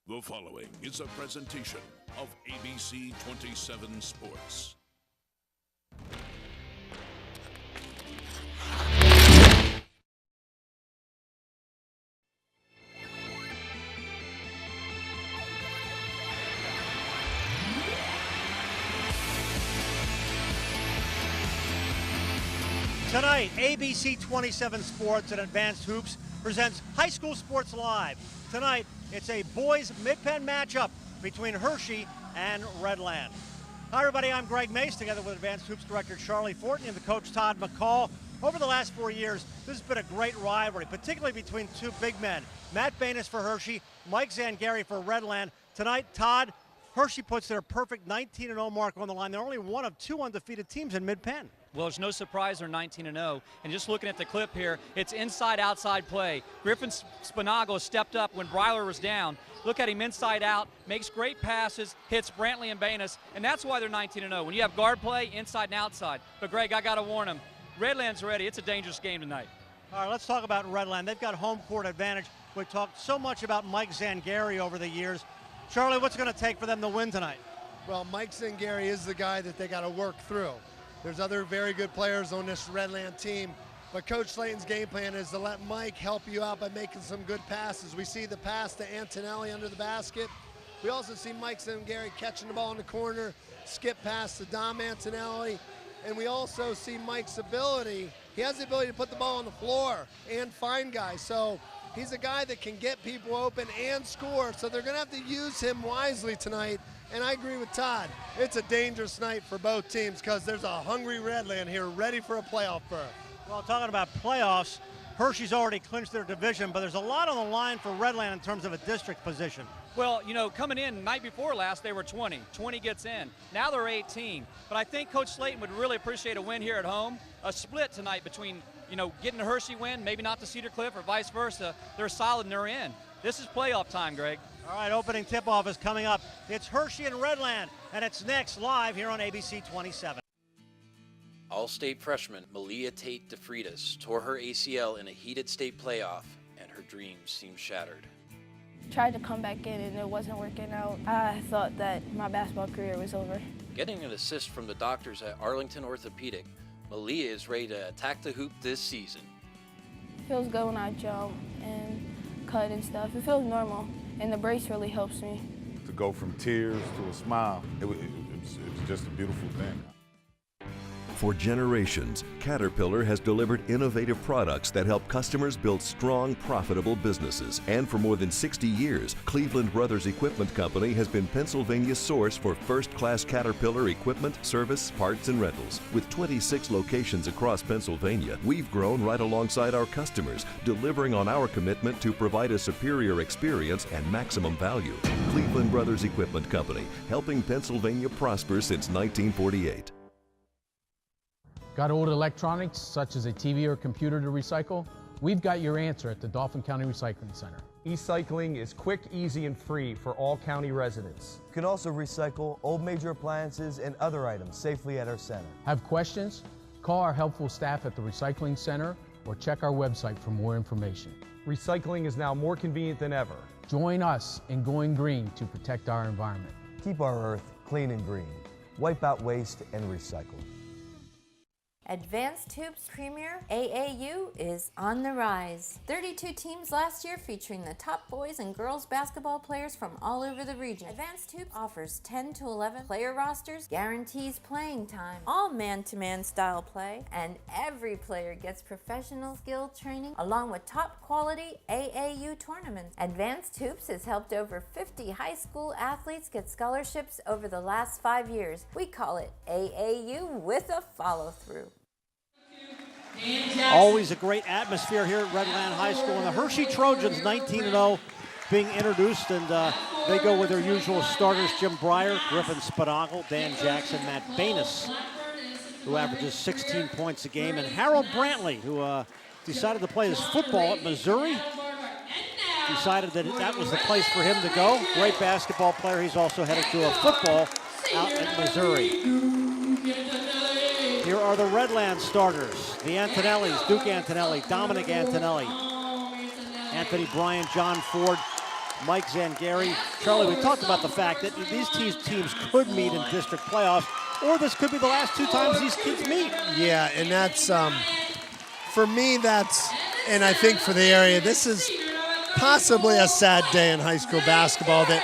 The following is a presentation of ABC 27 Sports. Tonight, ABC 27 Sports and Advanced Hoops presents High School Sports Live. Tonight, it's a boys mid-pen matchup between Hershey and Redland. Hi, everybody. I'm Greg Mace, together with Advanced Hoops Director Charlie Fortney and the coach Todd McCall. Over the last 4 years, this has been a great rivalry, particularly between two big men. Matt Banis for Hershey, Mike Zangari for Redland. Tonight, Todd, Hershey puts their perfect 19-0 mark on the line. They're only one of two undefeated teams in mid-pen. Well, it's no surprise they're 19-0. And just looking at the clip here, it's inside-outside play. Griffin Spinagle stepped up when Breiler was down. Look at him inside out, makes great passes, hits Brantley and Banis, and that's why they're 19-0. When you have guard play, inside and outside. But, Greg, I got to warn them. Redland's ready. It's a dangerous game tonight. All right, let's talk about Redland. They've got home court advantage. We talked so much about Mike Zangari over the years. Charlie, what's it going to take for them to win tonight? Well, Mike Zangari is the guy that they got to work through. There's other very good players on this Redland team, but Coach Slayton's game plan is to let Mike help you out by making some good passes. We see the pass to Antonelli under the basket. We also see Mike Zangari catching the ball in the corner, skip pass to Dom Antonelli, and we also see Mike's ability. He has the ability to put the ball on the floor and find guys. So he's a guy that can get people open and score, so they're going to have to use him wisely tonight. And I agree with Todd. It's a dangerous night for both teams because there's a hungry Redland here ready for a playoff berth. Well, talking about playoffs, Hershey's already clinched their division, but there's a lot on the line for Redland in terms of a district position. Well, you know, coming in night before last, they were 20. 20 gets in. Now they're 18. But I think Coach Slayton would really appreciate a win here at home. A split tonight between, you know, getting a Hershey win, maybe not to Cedar Cliff or vice versa. They're solid and they're in. This is playoff time, Greg. All right, opening tip-off is coming up. It's Hershey and Redland, and it's next live here on ABC 27. All-state freshman Malia Tate DeFreitas tore her ACL in a heated state playoff, and her dreams seem shattered. Tried to come back in and it wasn't working out. I thought that my basketball career was over. Getting an assist from the doctors at Arlington Orthopedic, Malia is ready to attack the hoop this season. It feels good when I jump and cut and stuff. It feels normal, and the brace really helps me. To go from tears to a smile, it was just a beautiful thing. For generations, Caterpillar has delivered innovative products that help customers build strong, profitable businesses. And for more than 60 years, Cleveland Brothers Equipment Company has been Pennsylvania's source for first-class Caterpillar equipment, service, parts, and rentals. With 26 locations across Pennsylvania, we've grown right alongside our customers, delivering on our commitment to provide a superior experience and maximum value. Cleveland Brothers Equipment Company, helping Pennsylvania prosper since 1948. Got old electronics, such as a TV or computer to recycle? We've got your answer at the Dauphin County Recycling Center. E-cycling is quick, easy, and free for all county residents. You can also recycle old major appliances and other items safely at our center. Have questions? Call our helpful staff at the Recycling Center or check our website for more information. Recycling is now more convenient than ever. Join us in going green to protect our environment. Keep our earth clean and green. Wipe out waste and recycle. Advanced Hoops Premier AAU is on the rise. 32 teams last year featuring the top boys and girls basketball players from all over the region. Advanced Hoops offers 10 to 11 player rosters, guarantees playing time, all man-to-man style play, and every player gets professional skill training along with top quality AAU tournaments. Advanced Hoops has helped over 50 high school athletes get scholarships over the last 5 years. We call it AAU with a follow-through. Always a great atmosphere here at Redland High School. And the Hershey Trojans, 19-0, being introduced, and they go with their usual starters: Jim Breyer, Griffin Spinagle, Dan Jackson, Matt Banis, who averages 16 points a game, and Harold Brantley, who decided to play his football at Missouri. Decided that that was the place for him to go. Great basketball player. He's also headed to a football out at Missouri. Here are the Redland starters. The Antonellis, Duke Antonelli, Dominic Antonelli, Anthony Bryan, John Ford, Mike Zangari. Charlie, we talked about the fact that these teams could meet in district playoffs, or this could be the last 2 times these kids meet. Yeah, and that's, for me, and I think for the area, this is possibly a sad day in high school basketball that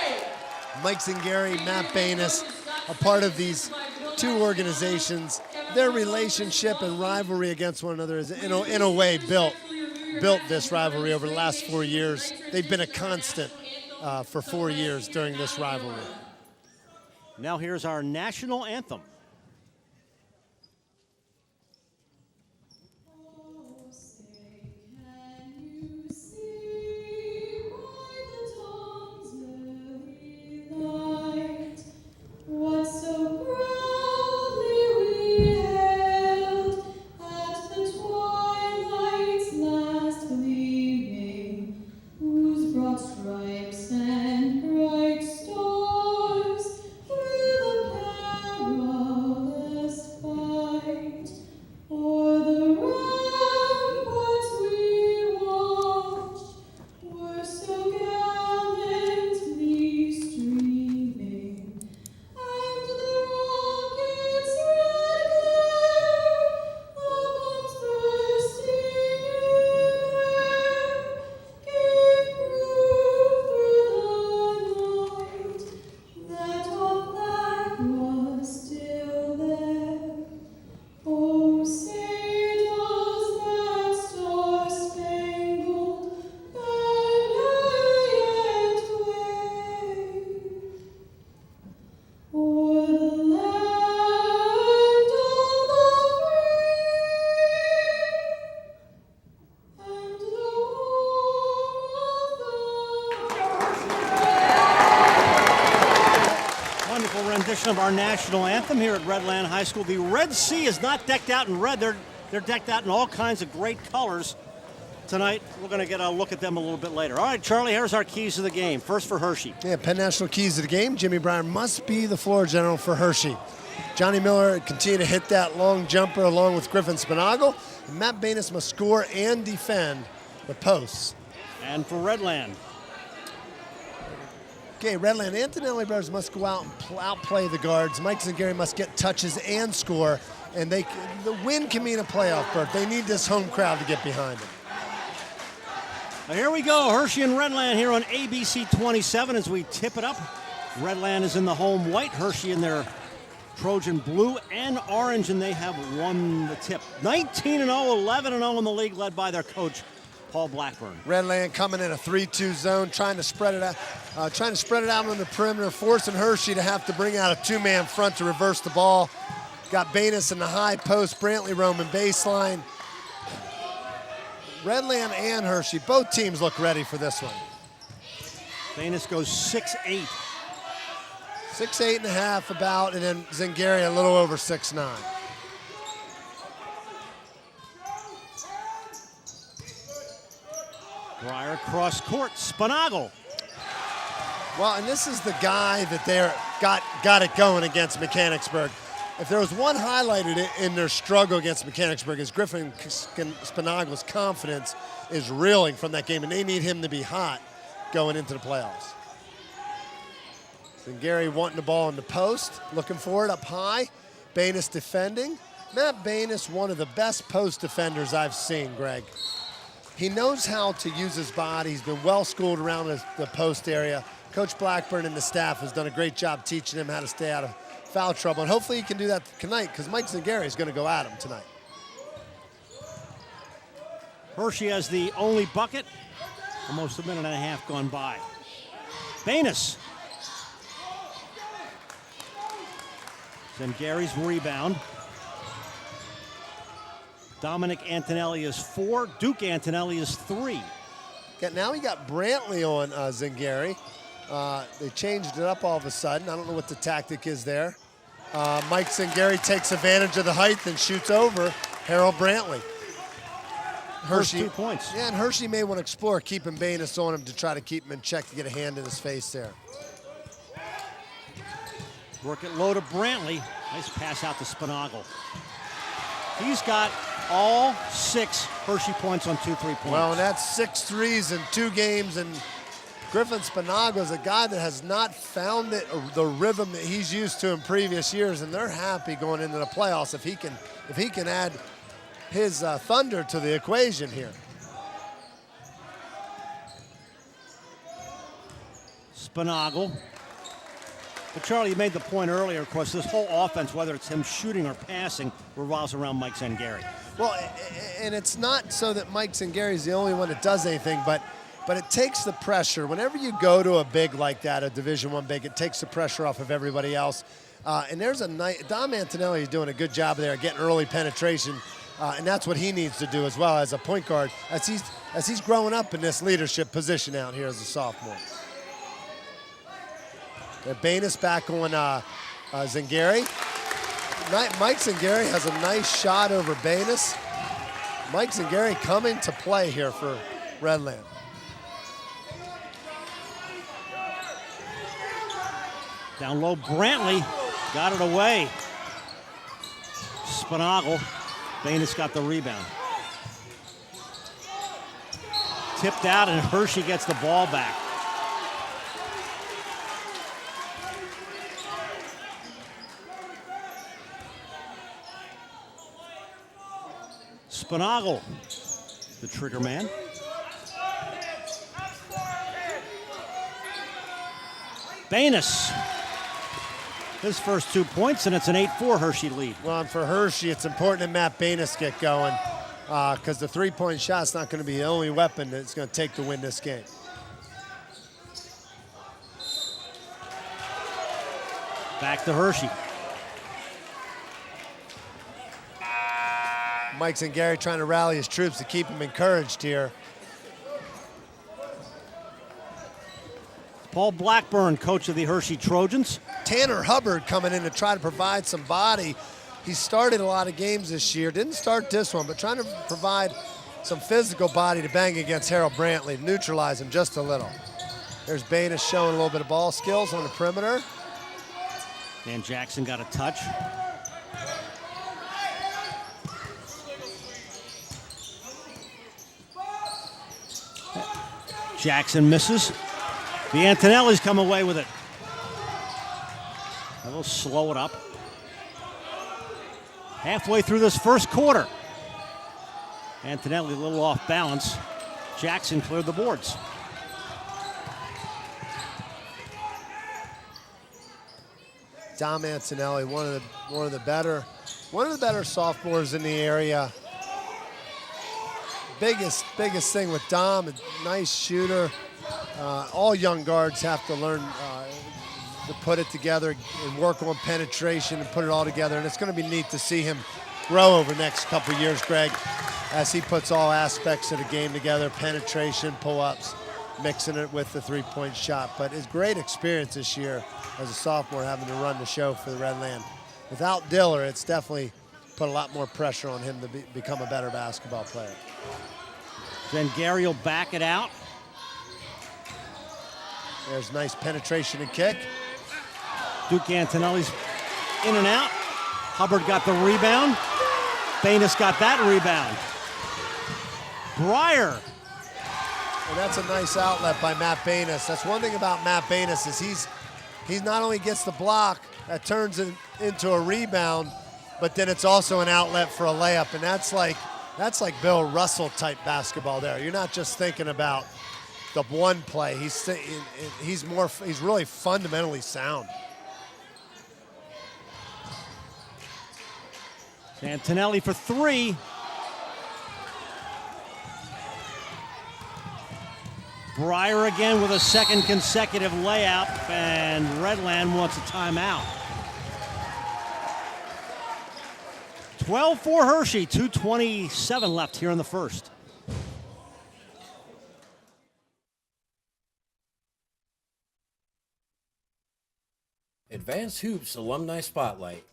Mike Zangari, Matt Banis, a part of these 2 organizations, their relationship and rivalry against one another is, in a way, built this rivalry over the last 4 years. They've been a constant for 4 years during this rivalry. Now here's our national anthem. What so proudly we hailed at the twilight's last gleaming, whose broad stripes and bright stars through the perilous fight o'er the ramparts we watched were so gallantly streaming. And the rocket's red glare, the bombs bursting in air, gave proof through the night that our flag was still there. Oh, say does that star-spangled banner yet wave o'er the land of the free and the home of the Wonderful rendition of our national anthem here at Redland High School. The Red Sea is not decked out in red. They're decked out in all kinds of great colors tonight. We're going to get a look at them a little bit later. All right, Charlie, here's our keys to the game. First for Hershey. Yeah, Penn National keys to the game. Jimmy Breyer must be the floor general for Hershey. Johnny Miller continue to hit that long jumper along with Griffin Spinagle. And Matt Banis must score and defend the posts. And for Redland. Okay, Redland, Antonelli brothers must go out and outplay the guards. Mike Zangari must get touches and score. And the win can mean a playoff berth. They need this home crowd to get behind them. Now here we go, Hershey and Redland here on ABC 27 as we tip it up. Redland is in the home white, Hershey in their Trojan blue and orange, and they have won the tip. 19-0, 11-0 in the league, led by their coach, Paul Blackburn. Redland coming in a 3-2 zone, trying to spread it out on the perimeter, forcing Hershey to have to bring out a 2-man front to reverse the ball. Got Banis in the high post, Brantley roaming baseline. Redland and Hershey, both teams look ready for this one. Banis goes 6'8". 6'8 and a half about, and then Zangari a little over 6'9". Breyer cross court, Spinagle. Well, and this is the guy that they got it going against Mechanicsburg. If there was one highlighted in their struggle against Mechanicsburg, is Griffin Spinagle's confidence is reeling from that game, and they need him to be hot going into the playoffs. Zangari wanting the ball in the post, looking for it up high. Banis defending. Matt Banis, one of the best post defenders I've seen, Greg. He knows how to use his body. He's been well schooled around the post area. Coach Blackburn and the staff has done a great job teaching him how to stay out of foul trouble, and hopefully he can do that tonight because Mike Zangari is going to go at him tonight. Hershey has the only bucket. Almost a minute and a half gone by. Banis. Zangari's rebound. Dominic Antonelli is 4. Duke Antonelli is 3. Now he got Brantley on Zangari. They changed it up all of a sudden. I don't know what the tactic is there. Mike Zangari takes advantage of the height and shoots over Harold Brantley. Hershey, 2 points. Yeah, and Hershey may want to explore keeping Banis on him to try to keep him in check to get a hand in his face there. Work it low to Brantley. Nice pass out to Spinagle. He's got all 6 Hershey points on 2 3-pointers. Well, and that's 6 threes in 2 games, and Griffin Spinago is a guy that has not found the rhythm that he's used to in previous years, and they're happy going into the playoffs if he can add his thunder to the equation here. Spinago. But Charlie, you made the point earlier, of course, this whole offense, whether it's him shooting or passing, revolves around Mike Zangari. Well, and it's not so that Mike Zangari is the only one that does anything, but it takes the pressure. Whenever you go to a big like that, a Division I big, it takes the pressure off of everybody else. And there's Dom Antonelli is doing a good job there, getting early penetration, and that's what he needs to do as well as a point guard, as he's growing up in this leadership position out here as a sophomore. Banis back on Zangari. Mike Zangari has a nice shot over Banis. Mike Zangari coming to play here for Redland. Down low, Brantley got it away. Spinagle. Banis got the rebound. Tipped out, and Hershey gets the ball back. Spinagle, the trigger man. Banis, his first 2 points, and it's an 8-4 Hershey lead. Well, and for Hershey, it's important that Matt Banis get going because the three-point shot's not going to be the only weapon that's going to take to win this game. Back to Hershey. Mike Zangari trying to rally his troops to keep them encouraged here. Paul Blackburn, coach of the Hershey Trojans. Tanner Hubbard coming in to try to provide some body. He started a lot of games this year. Didn't start this one, but trying to provide some physical body to bang against Harold Brantley, neutralize him just a little. There's Banis showing a little bit of ball skills on the perimeter. Dan Jackson got a touch. Jackson misses. The Antonellis come away with it. They'll slow it up. Halfway through this first quarter. Antonelli a little off balance. Jackson cleared the boards. Dom Antonelli, one of the better sophomores in the area. Biggest thing with Dom, a nice shooter. All young guards have to learn to put it together and work on penetration and put it all together. And it's going to be neat to see him grow over the next couple of years, Greg, as he puts all aspects of the game together, penetration, pull-ups, mixing it with the three-point shot. But it's great experience this year as a sophomore having to run the show for the Redland. Without Diller, it's definitely put a lot more pressure on him to become a better basketball player. Then Gary will back it out. There's nice penetration and kick. Duke Antonelli's in and out. Hubbard got the rebound. Banis got that rebound. Breyer. And that's a nice outlet by Matt Banis. That's one thing about Matt Banis is he's not only gets the block, that turns it into a rebound, but then it's also an outlet for a layup. And that's like Bill Russell type basketball there. You're not just thinking about the one play. He's really fundamentally sound. Antonelli for three. Breyer again with a second consecutive layup, and Redland wants a timeout. 12-4 Hershey, 2:27 left here in the first. Advanced Hoops Alumni Spotlight.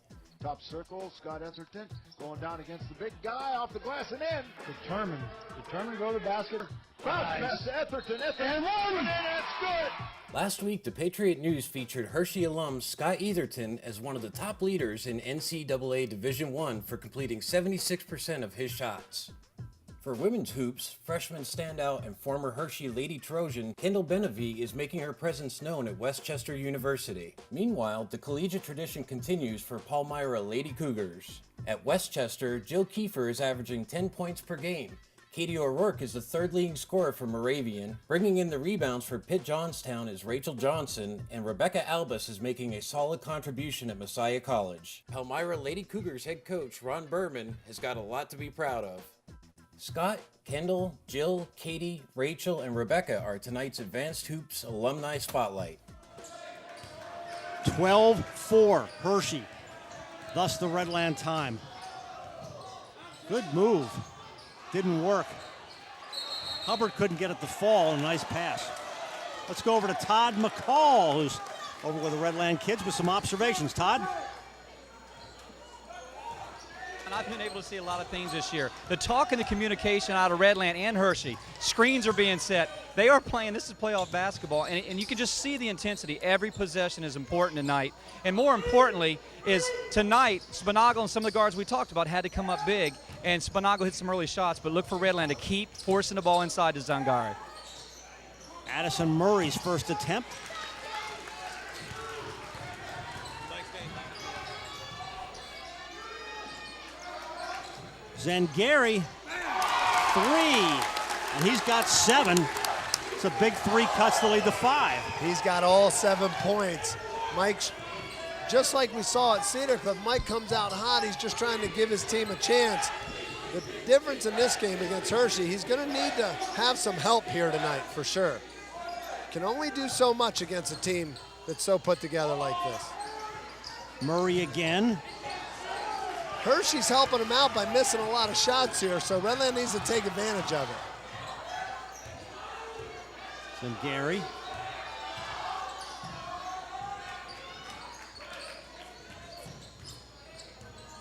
Top circle, Scott Etherton going down against the big guy off the glass and in. Determined to go to the basket. Bounce pass to Etherton, and one, and it's good. Last week, the Patriot News featured Hershey alum Scott Etherton as one of the top leaders in NCAA Division I for completing 76% of his shots. For women's hoops, freshman standout and former Hershey Lady Trojan Kendall Benavie is making her presence known at Westchester University. Meanwhile, the collegiate tradition continues for Palmyra Lady Cougars. At Westchester, Jill Kiefer is averaging 10 points per game. Katie O'Rourke is the third leading scorer for Moravian. Bringing in the rebounds for Pitt Johnstown is Rachel Johnson, and Rebecca Albus is making a solid contribution at Messiah College. Palmyra Lady Cougars head coach Ron Berman has got a lot to be proud of. Scott, Kendall, Jill, Katie, Rachel, and Rebecca are tonight's Advanced Hoops Alumni Spotlight. 12-4, Hershey. Thus the Redland time. Good move. Didn't work. Hubbard couldn't get it to fall. A nice pass. Let's go over to Todd McCall, who's over with the Redland kids with some observations. Todd? And I've been able to see a lot of things this year. The talk and the communication out of Redland and Hershey. Screens are being set. They are playing. This is playoff basketball, and you can just see the intensity. Every possession is important tonight. And more importantly is tonight, Spinagle and some of the guards we talked about had to come up big, and Spinagle hit some early shots, but look for Redland to keep forcing the ball inside to Zangari. Addison Murray's first attempt. Zangari, 3, and he's got 7. It's a big 3, cuts the lead to 5. He's got all 7 points. Mike, just like we saw at Cedar Cliff, Mike comes out hot. He's just trying to give his team a chance. The difference in this game against Hershey, he's going to need to have some help here tonight for sure. Can only do so much against a team that's so put together like this. Murray again. Hershey's helping him out by missing a lot of shots here, so Redland needs to take advantage of it. Zangari.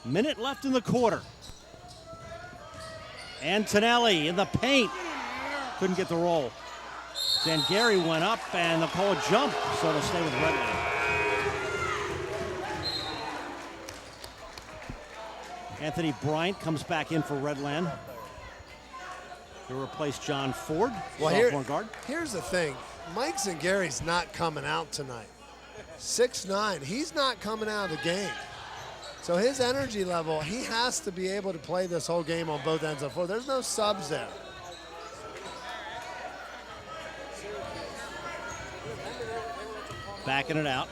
Minute left in the quarter. Antonelli in the paint. Couldn't get the roll. Zangari went up and they'll call a jump, so they'll stay with Redland. Anthony Bryant comes back in for Redland to replace John Ford, sophomore guard. Here's the thing. Mike Zangari's not coming out tonight. 6'9", he's not coming out of the game. So his energy level, he has to be able to play this whole game on both ends of the floor. There's no subs there. Backing it out.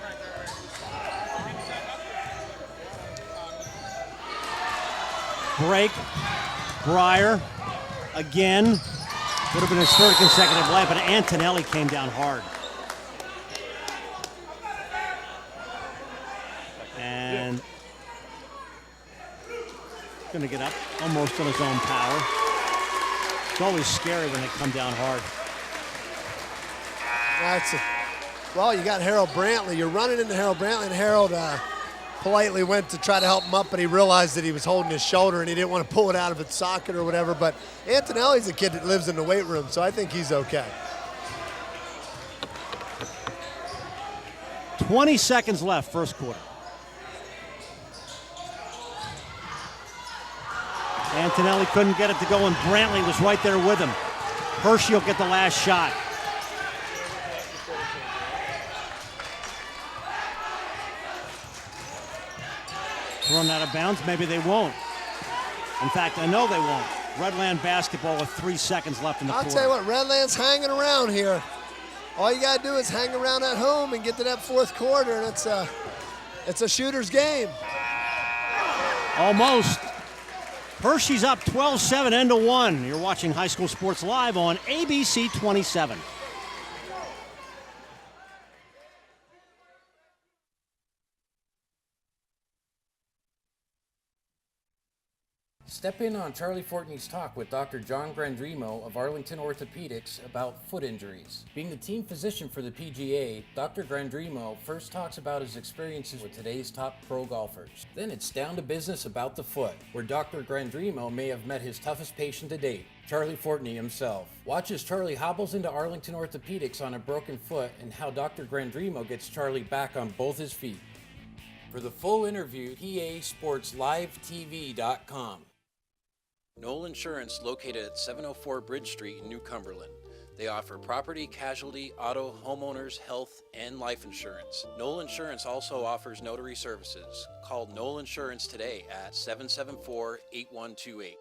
Break. Breyer again. Would have been his third consecutive layup, but Antonelli came down hard. And going to get up almost on his own power. It's always scary when they come down hard. Well, you got Harold Brantley. You're running into Harold Brantley, and Harold politely went to try to help him up, but he realized that he was holding his shoulder and he didn't want to pull it out of its socket or whatever. But Antonelli's a kid that lives in the weight room, so I think he's okay. 20 seconds left, first quarter. Antonelli couldn't get it to go, and Brantley was right there with him. Hershey will get the last shot. Thrown out of bounds, maybe they won't. In fact, I know they won't. Redland basketball with 3 seconds left in the quarter. I'll tell you what, Redland's hanging around here. All you gotta do is hang around at home and get to that fourth quarter, and it's a shooter's game. Almost. Hershey's up 12-7, end of 1. You're watching High School Sports Live on ABC 27. Step in on Charlie Fortney's talk with Dr. John Grandremo of Arlington Orthopedics about foot injuries. Being the team physician for the PGA, Dr. Grandremo first talks about his experiences with today's top pro golfers. Then it's down to business about the foot, where Dr. Grandremo may have met his toughest patient to date, Charlie Fortney himself. Watch as Charlie hobbles into Arlington Orthopedics on a broken foot and how Dr. Grandremo gets Charlie back on both his feet. For the full interview, PASportsLiveTV.com. Knoll Insurance, located at 704 Bridge Street in New Cumberland. They offer property, casualty, auto, homeowners, health, and life insurance. Knoll Insurance also offers notary services. Call Knoll Insurance today at 774-8128.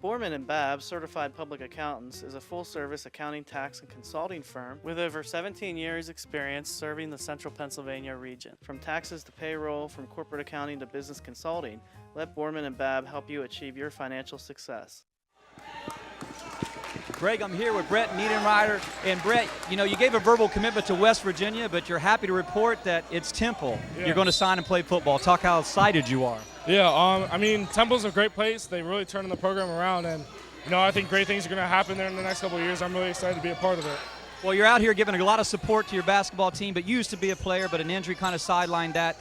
Borman and Babb Certified Public Accountants is a full-service accounting, tax, and consulting firm with over 17 years experience serving the central Pennsylvania region. From taxes to payroll, from corporate accounting to business consulting, let Borman and Babb help you achieve your financial success. Greg, I'm here with Brett Niederreiter. And Brett, you know, you gave a verbal commitment to West Virginia, but you're happy to report that it's Temple. Yeah. You're going to sign and play football. Talk how excited you are. Yeah, I mean, Temple's a great place. They really turning the program around, and, you know, I think great things are going to happen there in the next couple of years. I'm really excited to be a part of it. Well, you're out here giving a lot of support to your basketball team, but you used to be a player, but an injury kind of sidelined that.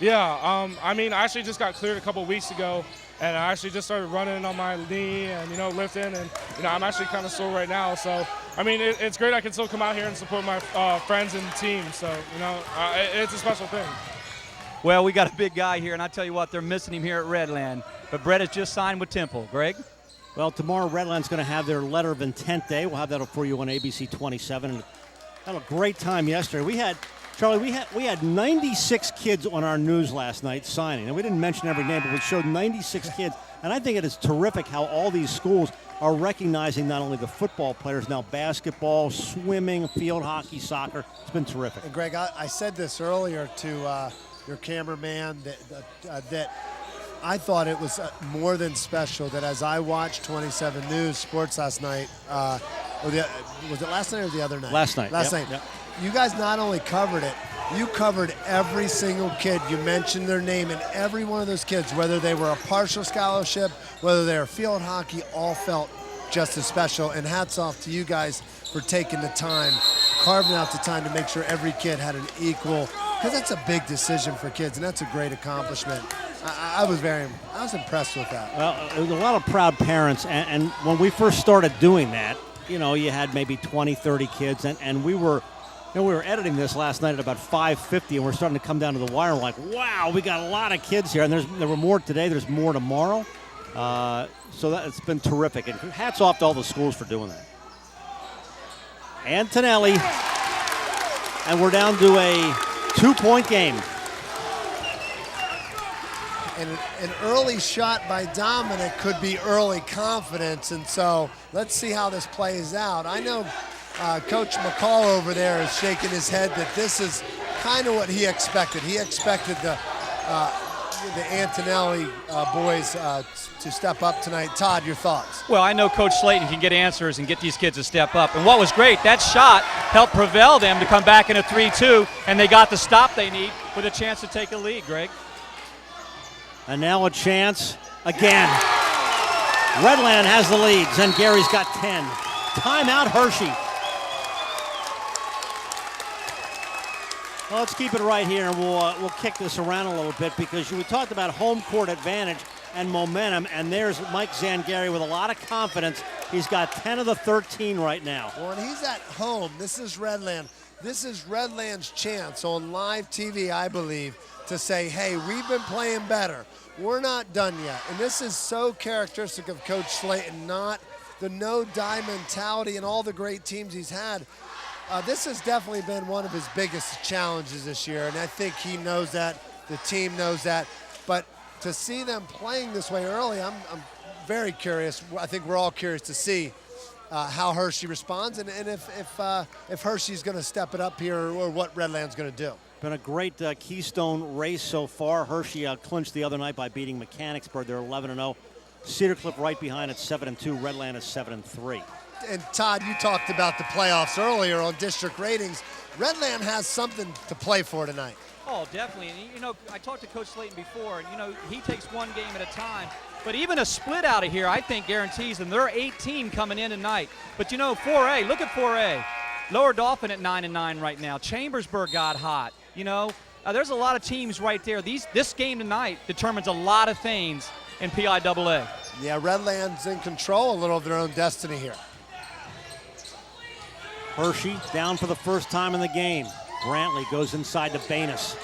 Yeah, I mean, I actually just got cleared a couple of weeks ago, and I actually just started running on my knee and, you know, lifting, and, you know, I'm actually kind of sore right now. So, I mean, it's great I can still come out here and support my friends and team. So, you know, it's a special thing. Well, we got a big guy here, and I tell you what, they're missing him here at Redland. But Brett has just signed with Temple. Greg? Well, tomorrow Redland's going to have their letter of intent day. We'll have that for you on ABC 27. And had a great time yesterday. We had 96 kids on our news last night signing. And we didn't mention every name, but we showed 96 kids. And I think it is terrific how all these schools are recognizing not only the football players, now basketball, swimming, field hockey, soccer. It's been terrific. And Greg, I said this earlier to your cameraman that I thought it was more than special that as I watched 27 News Sports last night, was it last night or the other night? Last night. Last night. Yep. You guys not only covered it, you covered every single kid. You mentioned their name, and every one of those kids, whether they were a partial scholarship, whether they were field hockey, all felt just as special. And hats off to you guys for taking the time, carving out the time to make sure every kid had an equal, because that's a big decision for kids, and that's a great accomplishment. I was impressed with that. Well, there was a lot of proud parents, and when we first started doing that, you know, you had maybe 20, 30 kids, and we were editing this last night at about 5:50, and we're starting to come down to the wire. We're like, wow, we got a lot of kids here, and there were more today. There's more tomorrow. So it's been terrific, and hats off to all the schools for doing that. Antonelli, and we're down to a 2-point game. And an early shot by Dominic could be early confidence, and so let's see how this plays out. I know Coach McCall over there is shaking his head that this is kind of what he expected. He expected the Antonelli boys to step up tonight. Todd, your thoughts? Well, I know Coach Slayton can get answers and get these kids to step up. And what was great, that shot helped prevail them to come back in a 3-2, and they got the stop they need with a chance to take a lead, Greg. And now a chance again. Redland has the lead. Zangary's got 10. Timeout, Hershey. Well, let's keep it right here, and we'll kick this around a little bit because we talked about home court advantage and momentum, and there's Mike Zangary with a lot of confidence. He's got 10 of the 13 right now. Well, and he's at home. This is Redland. This is Redland's chance on live TV, I believe, to say, hey, we've been playing better. We're not done yet. And this is so characteristic of Coach Slayton, not the no-die mentality and all the great teams he's had. This has definitely been one of his biggest challenges this year, and I think he knows that, the team knows that. But to see them playing this way early, I'm very curious. I think we're all curious to see how Hershey responds and if Hershey's going to step it up here or what Redland's going to do. Been a great Keystone race so far. Hershey clinched the other night by beating Mechanicsburg. They're 11-0. Cedar Cliff right behind at 7-2. Redland is 7-3. And Todd, you talked about the playoffs earlier on district ratings. Redland has something to play for tonight. Oh, definitely. And, you know, I talked to Coach Slayton before, and, you know, he takes one game at a time. But even a split out of here, I think, guarantees them. There are 18 coming in tonight. But, you know, 4A, look at 4A. Lower Dauphin at 9-9 right now. Chambersburg got hot. You know, there's a lot of teams right there. This game tonight determines a lot of things in PIAA. Yeah, Redland's in control a little of their own destiny here. Hershey down for the first time in the game. Brantley goes inside to Banis.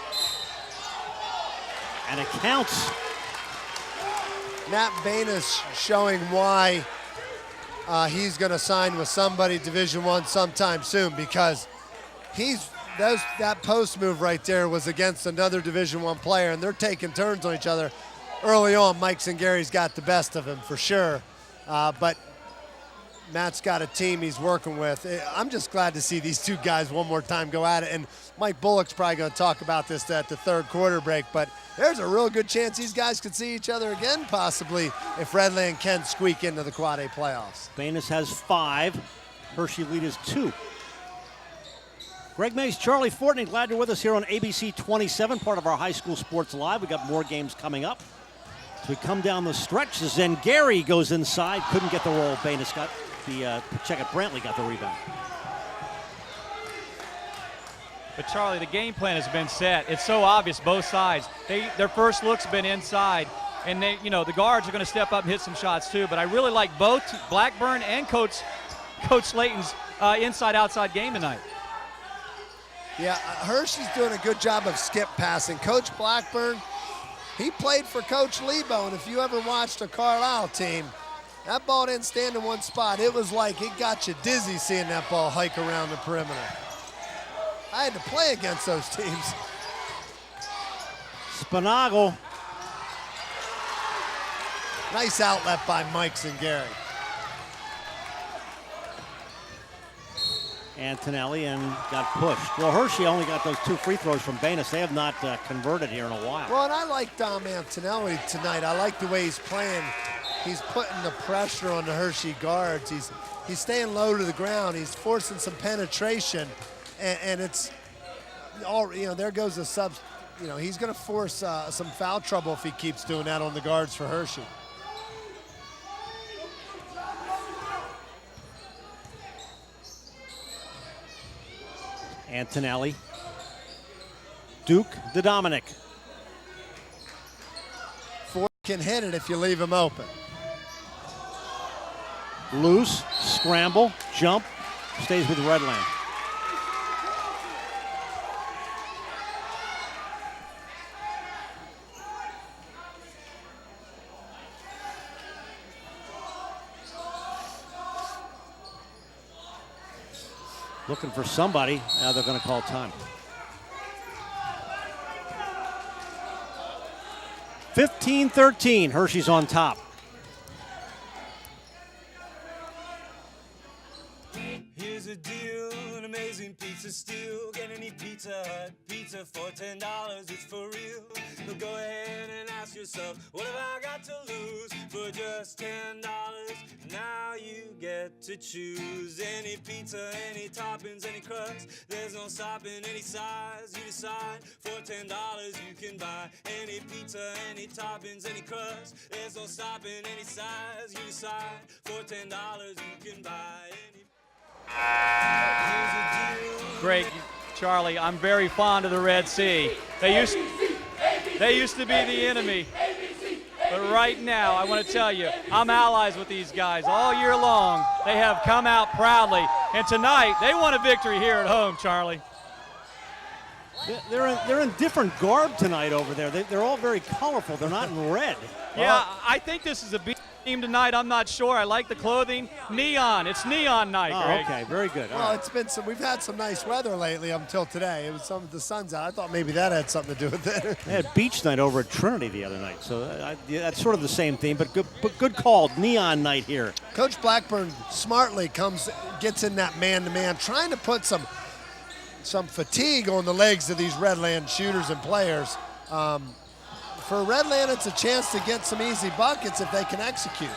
And it counts. Matt Banis showing why he's going to sign with somebody Division I sometime soon, because that post move right there was against another Division I player, and they're taking turns on each other. Early on, Mike Zingari's got the best of him for sure, but Matt's got a team he's working with. I'm just glad to see these two guys one more time go at it, and Mike Bullock's probably going to talk about this at the third quarter break, but there's a real good chance these guys could see each other again, possibly, if Redland can squeak into the Quad A playoffs. Banis has 5. Hershey lead is 2. Greg Mays, Charlie Fortney, glad you're with us here on ABC 27, part of our High School Sports Live. We got more games coming up. As we come down the stretch, Zengari goes inside, couldn't get the roll. Banis got the check at Brantley, got the rebound. But Charlie, the game plan has been set. It's so obvious, both sides. Their first look's been inside, and the guards are going to step up and hit some shots too. But I really like both Blackburn and Coach Slayton's inside-outside game tonight. Yeah, Hershey's doing a good job of skip passing. Coach Blackburn, he played for Coach Lebo, and if you ever watched a Carlisle team, that ball didn't stand in one spot. It was like it got you dizzy seeing that ball hike around the perimeter. I had to play against those teams. Spinagle. Nice outlet by Mike Zingari. Antonelli and got pushed. Well, Hershey only got those 2 free throws from Banis. They have not converted here in a while. Well, and I like Dom Antonelli tonight. I like the way he's playing. He's putting the pressure on the Hershey guards. He's staying low to the ground. He's forcing some penetration, and it's all, there goes the sub. He's going to force some foul trouble if he keeps doing that on the guards for Hershey. Antonelli. Duke to Dominic. Ford can hit it if you leave him open. Loose, scramble, jump, stays with Redland. Looking for somebody. Now they're going to call time. 15-13. Hershey's on top. Here's a deal, an amazing pizza steal. Get any Pizza Hut pizza for $10. It's for real. Go ahead and ask yourself, what have I got to lose? For just $10, now you get to choose any pizza, any toppings, any crust. There's no stopping any size you decide. For $10 you can buy any pizza, any toppings, any crust. There's no stopping any size you decide. For $10 you can buy any. Greg, Charlie, I'm very fond of the Red Sea. They used to be the enemy. But right now, I want to tell you, I'm allies with these guys all year long. They have come out proudly. And tonight, they want a victory here at home, Charlie. They're in different garb tonight over there. They're all very colorful. They're not in red. Yeah, I think this is a team tonight. I'm not sure. I like the clothing. Neon. It's neon night, Greg. Okay, very good. Well, it's been we've had some nice weather lately up until today. It was the sun's out. I thought maybe that had something to do with it. They had beach night over at Trinity the other night, so that's sort of the same theme, but good call. Neon night here. Coach Blackburn smartly gets in that man-to-man, trying to put some fatigue on the legs of these Redland shooters and players. For Redland, it's a chance to get some easy buckets if they can execute.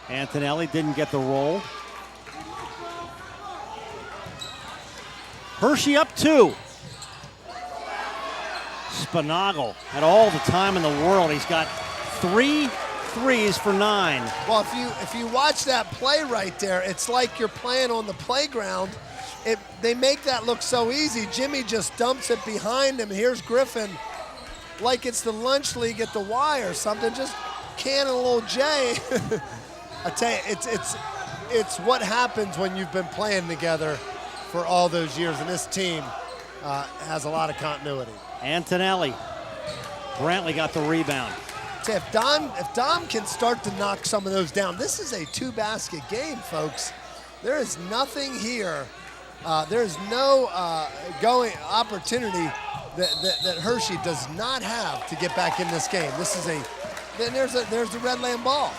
Antonelli didn't get the roll. Hershey up 2. Spinagle had all the time in the world. He's got 3 threes for 9. Well, if you watch that play right there, it's like you're playing on the playground. They make that look so easy. Jimmy just dumps it behind him. Here's Griffin, like it's the lunch league at the Y or something, just canning a little J. I tell you, it's what happens when you've been playing together for all those years, and this team has a lot of continuity. Antonelli Brantley got the rebound. See, if Dom can start to knock some of those down, this is a 2-basket game, folks. There is nothing here. There's no opportunity that Hershey does not have to get back in this game. This is there's the Redland ball.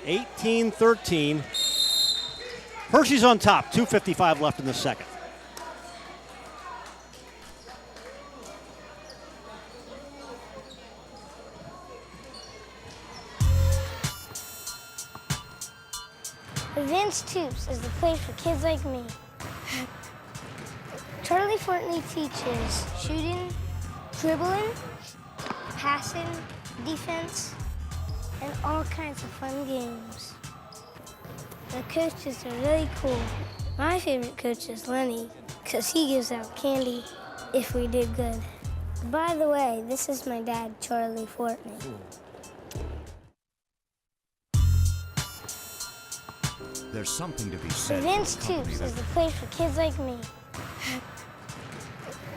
(18-13). Hershey's on top. 2:55 left in the second. Advanced Tubes is the place for kids like me. Charlie Fortney teaches shooting, dribbling, passing, defense, and all kinds of fun games. The coaches are really cool. My favorite coach is Lenny, because he gives out candy if we did good. By the way, this is my dad, Charlie Fortney. There's something to be said. Advanced Tubes is the place for kids like me.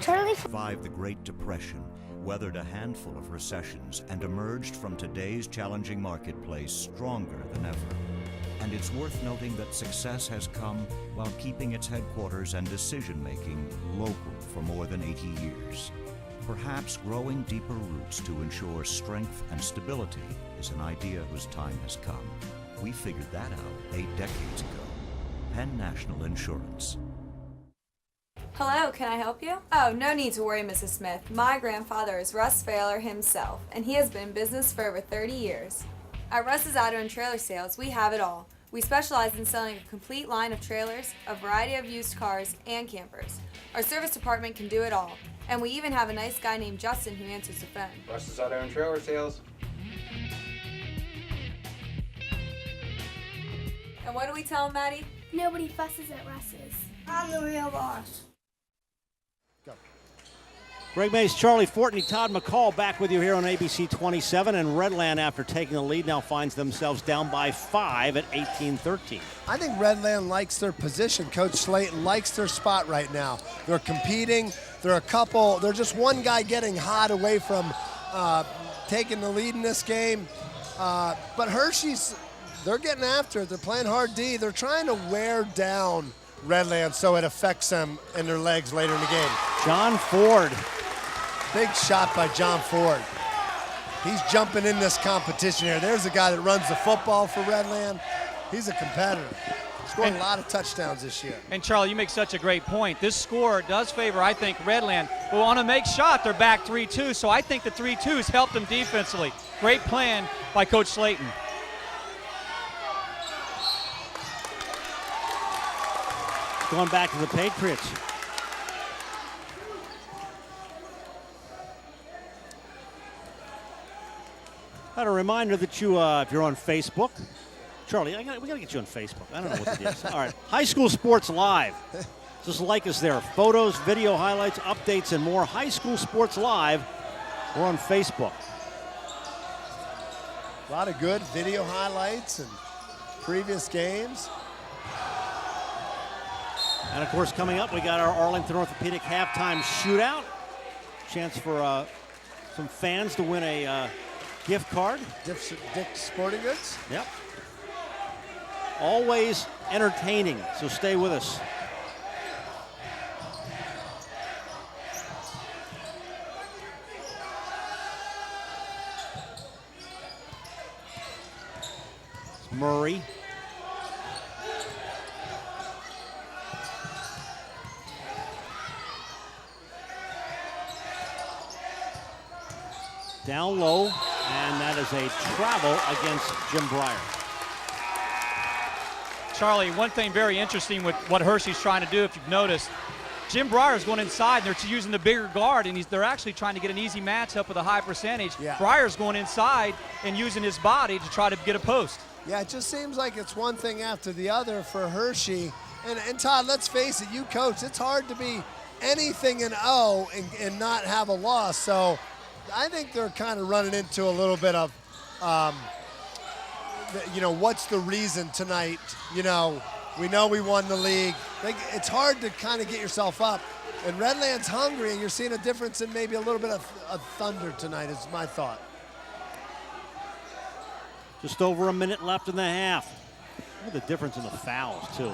Charlie survived the Great Depression, weathered a handful of recessions, and emerged from today's challenging marketplace stronger than ever. And it's worth noting that success has come while keeping its headquarters and decision-making local for more than 80 years. Perhaps growing deeper roots to ensure strength and stability is an idea whose time has come. We figured that out 8 decades ago. Penn National Insurance. Hello, can I help you? Oh, no need to worry, Mrs. Smith. My grandfather is Russ Failer himself, and he has been in business for over 30 years. At Russ's Auto and Trailer Sales, we have it all. We specialize in selling a complete line of trailers, a variety of used cars, and campers. Our service department can do it all. And we even have a nice guy named Justin who answers the phone. Russ's Auto and Trailer Sales. And what do we tell him, Maddie? Nobody fusses at Russ's. I'm the real boss. Greg Mays, Charlie Fortney, Todd McCall back with you here on ABC 27. And Redland, after taking the lead, now finds themselves down by 5 at 18-13. I think Redland likes their position. Coach Slayton likes their spot right now. They're competing. They're just one guy getting hot away from taking the lead in this game. But Hershey's, they're getting after it. They're playing hard D. They're trying to wear down Redland so it affects them in their legs later in the game. John Ford. Big shot by John Ford. He's jumping in this competition here. There's a guy that runs the football for Redland. He's a competitor. Scoring a lot of touchdowns this year. And Charlie, you make such a great point. This score does favor, I think, Redland. But on a make shot, they're back 3-2, so I think the 3-2s helped them defensively. Great plan by Coach Slayton. Going back to the Patriots. And a reminder that you, if you're on Facebook, Charlie, we got to get you on Facebook. I don't know what it is. All right, High School Sports Live. Just like us there. Photos, video highlights, updates, and more. High School Sports Live. We're on Facebook. A lot of good video highlights and previous games. And, of course, coming up, we got our Arlington Orthopedic halftime shootout. Chance for some fans to win a gift card. Dick's Sporting Goods? Yep. Always entertaining, so stay with us. Murray. Down low, and that is a travel against Jim Breyer. Charlie, one thing very interesting with what Hershey's trying to do, if you've noticed, Jim Breyer's going inside, and they're using the bigger guard, and they're actually trying to get an easy matchup with a high percentage. Yeah. Breyer's going inside and using his body to try to get a post. Yeah, it just seems like it's one thing after the other for Hershey. And Todd, let's face it, you coach, it's hard to be anything in O and not have a loss. So I think they're kind of running into a little bit of what's the reason tonight? We know we won the league. It's hard to kind of get yourself up. And Redland's hungry, and you're seeing a difference in maybe a little bit of thunder tonight is my thought. Just over a minute left in the half. Look at the difference in the fouls, too.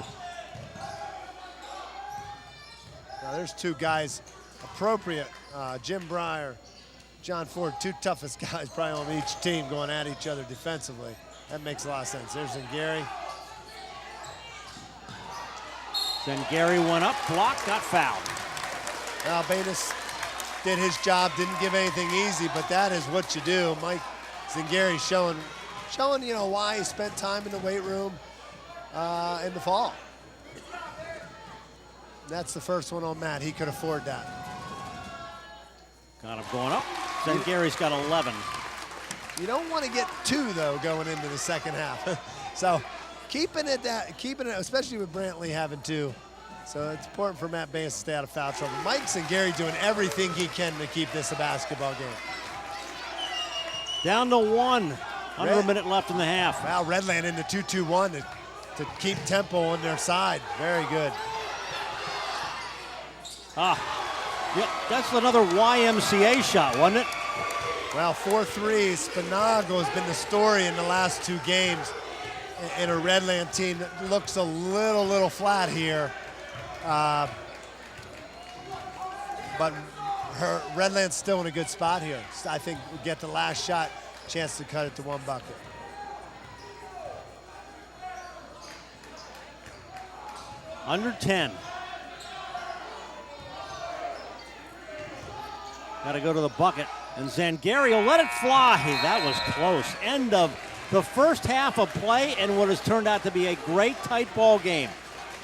Now there's two guys appropriate. Jim Breyer, John Ford, two toughest guys probably on each team going at each other defensively. That makes a lot of sense. There's Zingari. Zingari went up, blocked, got fouled. Banis did his job, didn't give anything easy, but that is what you do. Mike Zingari showing why he spent time in the weight room in the fall. That's the first one on Matt. He could afford that. Got him going up. Zingari's got 11. You don't want to get two, though, going into the second half. So keeping it, especially with Brantley having two. So it's important for Matt Baines to stay out of foul trouble. Mike Zingari doing everything he can to keep this a basketball game. Down to one. Under a minute left in the half. Wow, Redland into 2-2-1 to keep tempo on their side. Very good. Yeah, that's another YMCA shot, wasn't it? Well, 4-3. Spinago has been the story in the last two games in a Redland team that looks a little flat here. But Redland's still in a good spot here. I think we'll get the last shot, chance to cut it to one bucket. Under 10. Got to go to the bucket. And Zingari will let it fly. That was close. End of the first half of play and what has turned out to be a great tight ball game.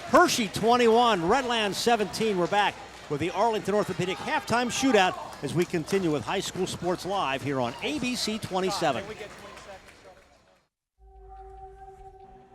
Hershey 21, Redland 17. We're back with the Arlington Orthopedic halftime shootout as we continue with High School Sports Live here on ABC 27.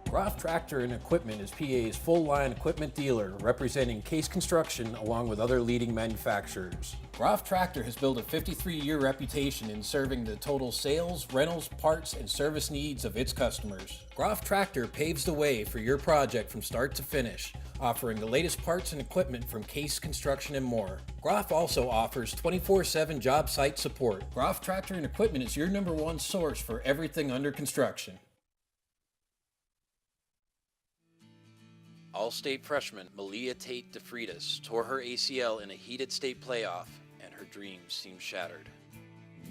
Groff Tractor and Equipment is PA's full-line equipment dealer, representing Case Construction along with other leading manufacturers. Groff Tractor has built a 53-year reputation in serving the total sales, rentals, parts, and service needs of its customers. Groff Tractor paves the way for your project from start to finish, offering the latest parts and equipment from Case Construction and more. Groff also offers 24/7 job site support. Groff Tractor and Equipment is your #1 source for everything under construction. All-state freshman Malia Tate DeFreitas tore her ACL in a heated state playoff, and her dreams seemed shattered.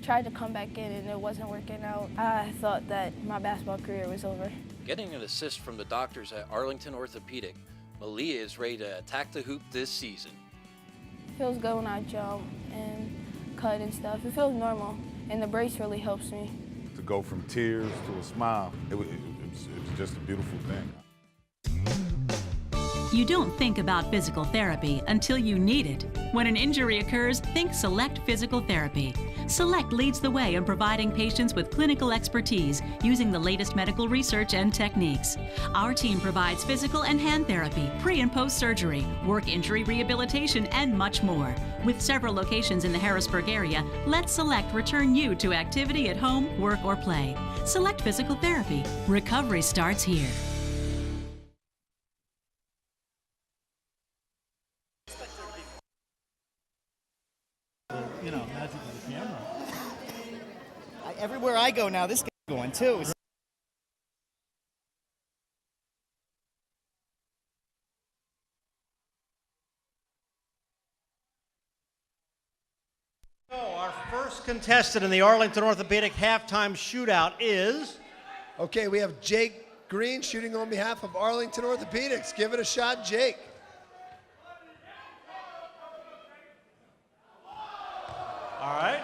Tried to come back in and it wasn't working out. I thought that my basketball career was over. Getting an assist from the doctors at Arlington Orthopedic, Malia is ready to attack the hoop this season. It feels good when I jump and cut and stuff. It feels normal, and the brace really helps me. To go from tears to a smile, it's just a beautiful thing. You don't think about physical therapy until you need it. When an injury occurs, think Select Physical Therapy. Select leads the way in providing patients with clinical expertise using the latest medical research and techniques. Our team provides physical and hand therapy, pre- and post-surgery, work injury rehabilitation, and much more. With several locations in the Harrisburg area, let Select return you to activity at home, work, or play. Select Physical Therapy. Recovery starts here. Magic of the camera. Everywhere I go now, this guy's going too. So our first contestant in the Arlington Orthopedic halftime shootout is... Okay, we have Jake Green shooting on behalf of Arlington Orthopedics. Give it a shot, Jake. All right.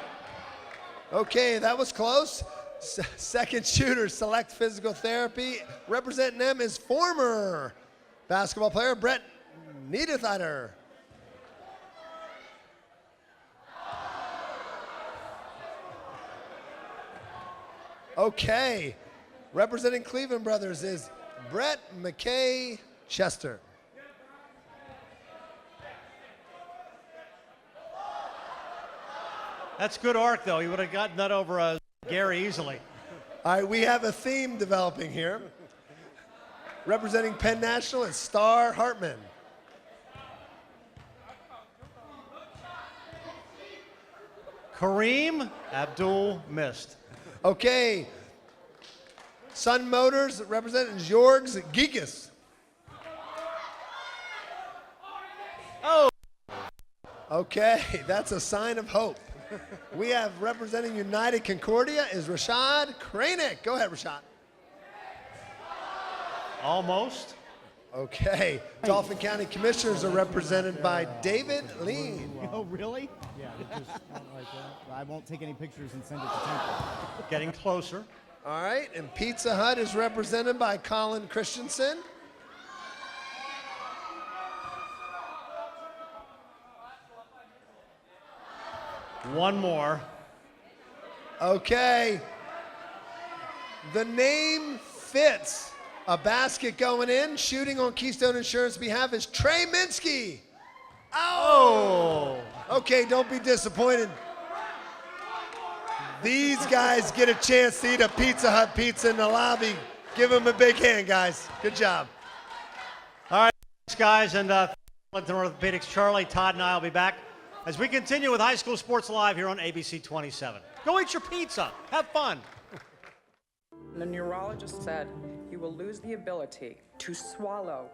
Okay, that was close. Second shooter, Select Physical Therapy. Representing them is former basketball player Brett Niederthaler. Okay, representing Cleveland Brothers is Brett McKay Chester. That's good arc, though. He would have gotten that over Gary easily. All right, we have a theme developing here. Representing Penn National is Star Hartman. Kareem Abdul missed. Okay. Sun Motors representing Jorgs Gigas. Oh. Okay, that's a sign of hope. We have representing United Concordia is Rashad Kranick. Go ahead, Rashad. Almost. Okay. Dauphin County Commissioners are represented by David Lean. Oh, really? Yeah, just like that. I won't take any pictures and send it to Temple. Getting closer. All right, and Pizza Hut is represented by Colin Christensen. One more. Okay. The name fits. A basket going in. Shooting on Keystone Insurance behalf is Trey Minsky. Oh! Okay, don't be disappointed. These guys get a chance to eat a Pizza Hut pizza in the lobby. Give them a big hand, guys. Good job. All right, thanks, guys. And Orthopedics, Charlie, Todd, and I will be back as we continue with High School Sports Live here on ABC 27. Go eat your pizza. Have fun. The neurologist said you will lose the ability to swallow,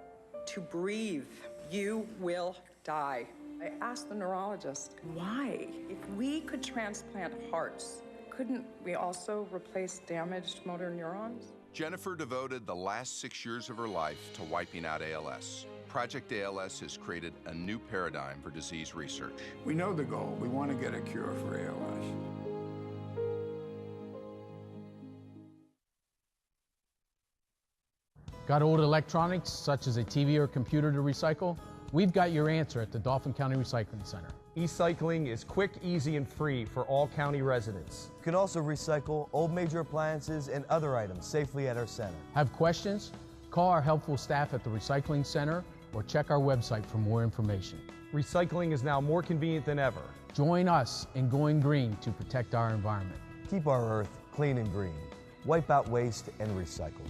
to breathe. You will die. I asked the neurologist, why? If we could transplant hearts, couldn't we also replace damaged motor neurons? Jennifer devoted the last 6 years of her life to wiping out ALS. Project ALS has created a new paradigm for disease research. We know the goal. We want to get a cure for ALS. Got old electronics, such as a TV or computer to recycle? We've got your answer at the Dauphin County Recycling Center. E-cycling is quick, easy, and free for all county residents. You can also recycle old major appliances and other items safely at our center. Have questions? Call our helpful staff at the Recycling Center or check our website for more information. Recycling is now more convenient than ever. Join us in going green to protect our environment. Keep our earth clean and green. Wipe out waste and recycle.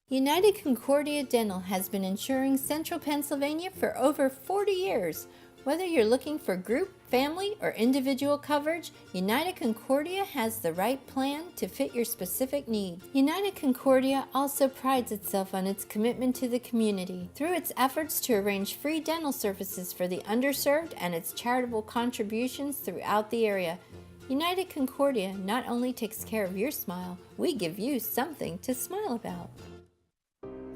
United Concordia Dental has been insuring Central Pennsylvania for over 40 years. Whether you're looking for group, family, or individual coverage, United Concordia has the right plan to fit your specific needs. United Concordia also prides itself on its commitment to the community through its efforts to arrange free dental services for the underserved and its charitable contributions throughout the area. United Concordia not only takes care of your smile, we give you something to smile about.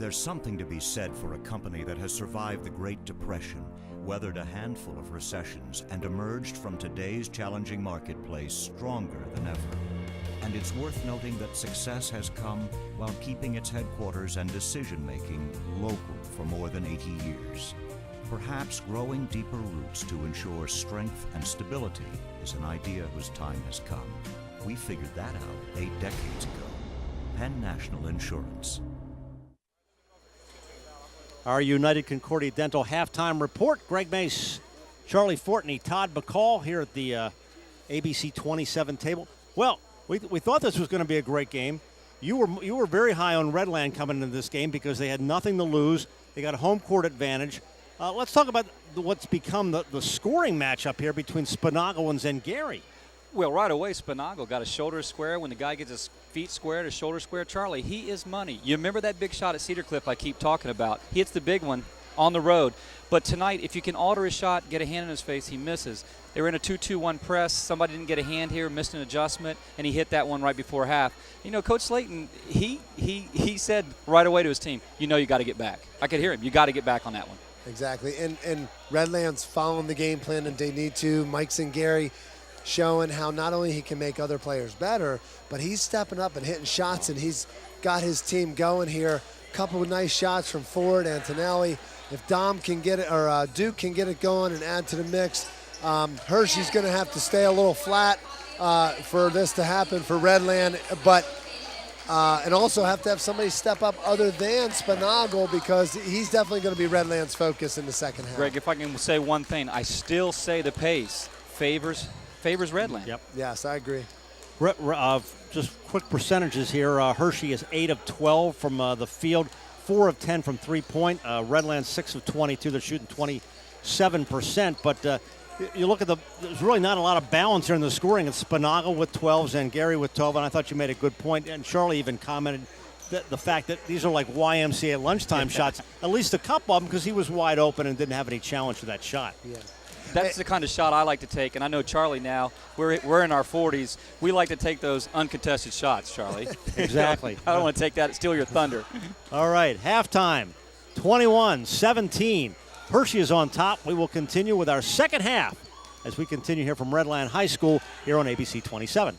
There's something to be said for a company that has survived the Great Depression, weathered a handful of recessions, and emerged from today's challenging marketplace stronger than ever. And it's worth noting that success has come while keeping its headquarters and decision-making local for more than 80 years. Perhaps growing deeper roots to ensure strength and stability is an idea whose time has come. We figured that out 8 decades ago. Penn National Insurance. Our United Concordia Dental halftime report. Greg Mace, Charlie Fortney, Todd McCall here at the ABC 27 table. Well, we thought this was going to be a great game. You were very high on Redland coming into this game because they had nothing to lose. They got a home court advantage. Let's talk about what's become the scoring matchup here between Spinagle and Zengari. Well, right away, Spinagle got a shoulder square. When the guy gets his feet squared, his shoulder square, Charlie, he is money. You remember that big shot at Cedar Cliff I keep talking about? He hits the big one on the road. But tonight, if you can alter his shot, get a hand in his face, he misses. They were in a 2-2-1 press. Somebody didn't get a hand here, missed an adjustment, and he hit that one right before half. You know, Coach Slayton, he said right away to his team, you know you got to get back. I could hear him. You got to get back on that one. Exactly. And Redland's following the game plan and they need to. Mike Zengari showing how not only he can make other players better, but he's stepping up and hitting shots, and he's got his team going here. A couple of nice shots from Ford, Antonelli. If Dom can get it, or Duke can get it going and add to the mix, Hershey's going to have to stay a little flat for this to happen for Redland, but and also have to have somebody step up other than Spinagle because he's definitely going to be Redland's focus in the second half. Greg, if I can say one thing, I still say the pace favors Redland. Yep. Yes, I agree. Just quick percentages here. Hershey is 8 of 12 from the field, 4 of 10 from three-point. Redland 6 of 22. They're shooting 27%. But you look at there's really not a lot of balance here in the scoring. It's Spinagle with 12 and Gary with 12, and I thought you made a good point. And Charlie even commented the fact that these are like YMCA lunchtime shots, at least a couple of them, because he was wide open and didn't have any challenge to that shot. Yeah. That's the kind of shot I like to take, and I know Charlie now, we're in our 40s. We like to take those uncontested shots, Charlie. Exactly. I don't want to take that, steal your thunder. All right, halftime, 21-17. Hershey is on top. We will continue with our second half as we continue here from Redland High School here on ABC 27.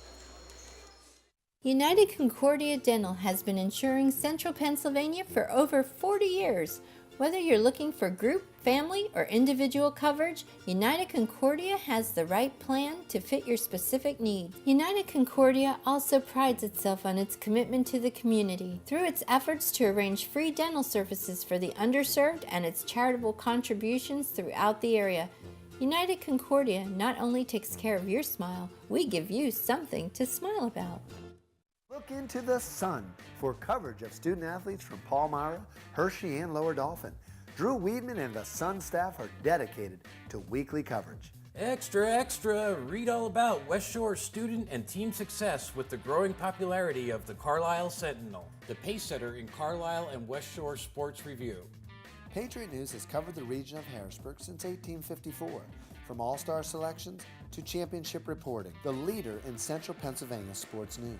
United Concordia Dental has been insuring Central Pennsylvania for over 40 years. Whether you're looking for group, family, or individual coverage, United Concordia has the right plan to fit your specific needs. United Concordia also prides itself on its commitment to the community through its efforts to arrange free dental services for the underserved and its charitable contributions throughout the area. United Concordia not only takes care of your smile, we give you something to smile about. Look into the sun for coverage of student athletes from Palmyra, Hershey, and Lower Dauphin. Drew Weedman and the Sun staff are dedicated to weekly coverage. Extra, extra! Read all about West Shore student and team success with the growing popularity of the Carlisle Sentinel, the pace setter in Carlisle and West Shore Sports Review. Patriot News has covered the region of Harrisburg since 1854, from all-star selections to championship reporting, the leader in Central Pennsylvania sports news.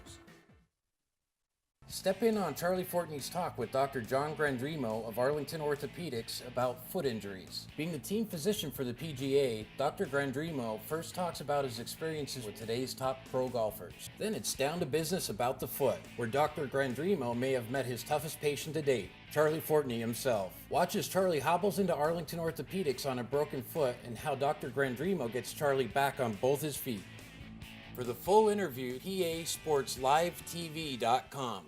Step in on Charlie Fortney's talk with Dr. John Grandremo of Arlington Orthopedics about foot injuries. Being the team physician for the PGA, Dr. Grandremo first talks about his experiences with today's top pro golfers. Then it's down to business about the foot, where Dr. Grandremo may have met his toughest patient to date, Charlie Fortney himself. Watch as Charlie hobbles into Arlington Orthopedics on a broken foot and how Dr. Grandremo gets Charlie back on both his feet. For the full interview, PASportsLiveTV.com.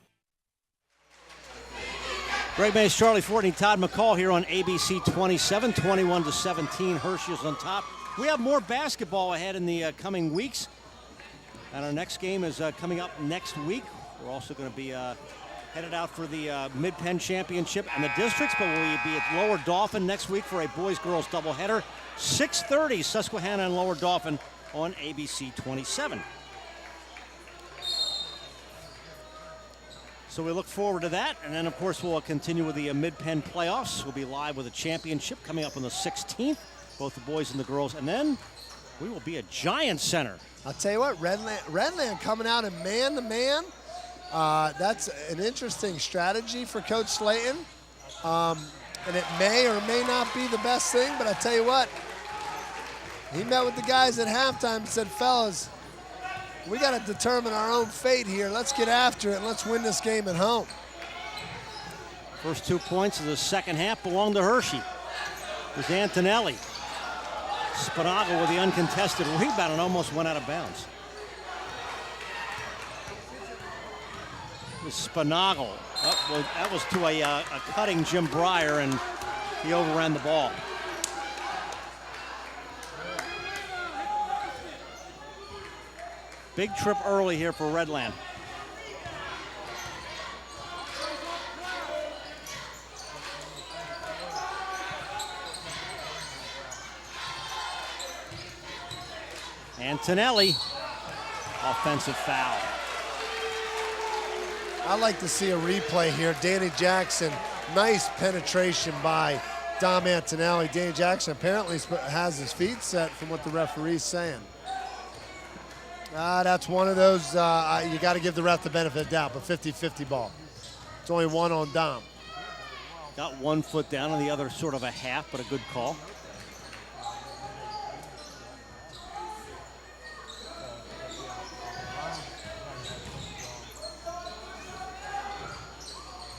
Greg Mays, Charlie Fortney, Todd McCall here on ABC 27, 21-17. Hershey is on top. We have more basketball ahead in the coming weeks. And our next game is coming up next week. We're also going to be headed out for the Mid-Penn Championship and the districts, but we'll be at Lower Dauphin next week for a boys-girls doubleheader. 6:30, Susquehanna and Lower Dauphin on ABC 27. So we look forward to that, and then, of course, we'll continue with the Mid-Penn playoffs. We'll be live with a championship coming up on the 16th, both the boys and the girls, and then we will be at Giant Center. I'll tell you what, Redland coming out in man-to-man. That's an interesting strategy for Coach Slayton, and it may or may not be the best thing, but I'll tell you what, he met with the guys at halftime and said, fellas, we got to determine our own fate here. Let's get after it and let's win this game at home. First 2 points of the second half belong to Hershey. There's Antonelli. Spinagle with the uncontested rebound and almost went out of bounds. Spinagle. That was to a cutting Jim Breyer, and he overran the ball. Big trip early here for Redland. Antonelli, offensive foul. I'd like to see a replay here. Danny Jackson, nice penetration by Dom Antonelli. Danny Jackson apparently has his feet set from what the referee's saying. That's one of those, you got to give the ref the benefit of the doubt, but 50-50 ball. It's only one on Dom. Got 1 foot down and the other sort of a half, but a good call.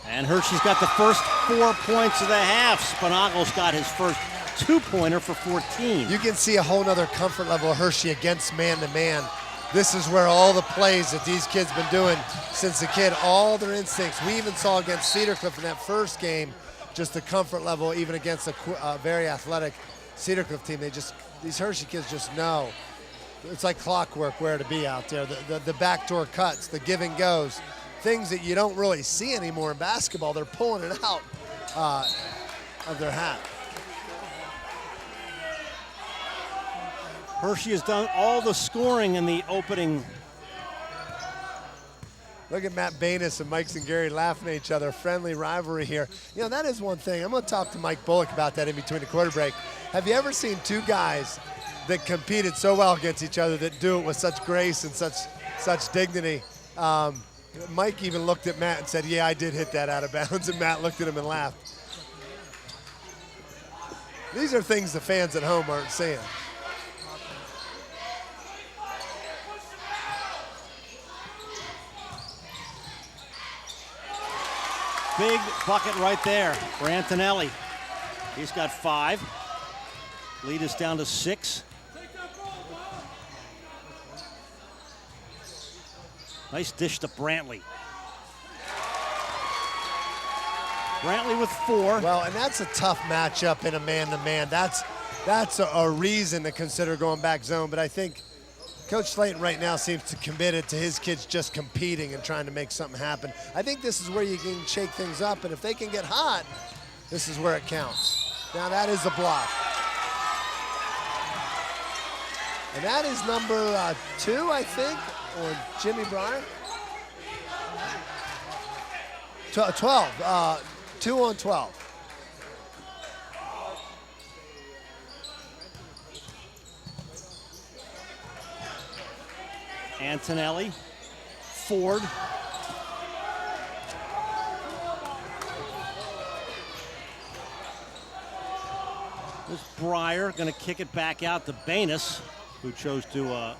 And Hershey's got the first 4 points of the half. Spinagle's got his first 2-pointer for 14. You can see a whole nother comfort level of Hershey against man-to-man. This is where all the plays that these kids been doing since a kid, all their instincts. We even saw against Cedar Cliff in that first game, just the comfort level, even against a very athletic Cedar Cliff team. These Hershey kids just know it's like clockwork where to be out there. The backdoor cuts, the give and goes, things that you don't really see anymore in basketball. They're pulling it out of their hat. Hershey has done all the scoring in the opening. Look at Matt Banis and Mike Zingari laughing at each other. Friendly rivalry here. You know, that is one thing. I'm going to talk to Mike Bullock about that in between the quarter break. Have you ever seen two guys that competed so well against each other that do it with such grace and such dignity? Mike even looked at Matt and said, yeah, I did hit that out of bounds, and Matt looked at him and laughed. These are things the fans at home aren't seeing. Big bucket right there for Antonelli. He's got 5. Lead is down to 6. Nice dish to Brantley. Brantley with 4. Well, and that's a tough matchup in a man-to-man. That's a reason to consider going back zone, but I think Coach Slayton right now seems to committed to his kids just competing and trying to make something happen. I think this is where you can shake things up, and if they can get hot, this is where it counts. Now that is a block. And that is number 2, I think, or Jimmy Breyer. 12, 2 on 12. Antonelli, Ford. This Breyer going to kick it back out to Banis, who chose to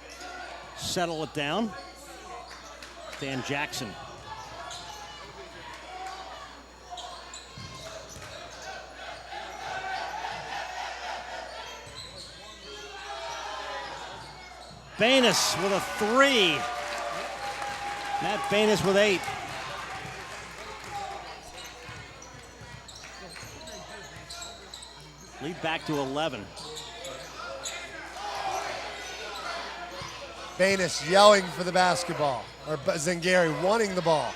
settle it down. Dan Jackson. Banis with a 3. Matt Banis with 8. Lead back to 11. Banis yelling for the basketball, or Zingari wanting the ball.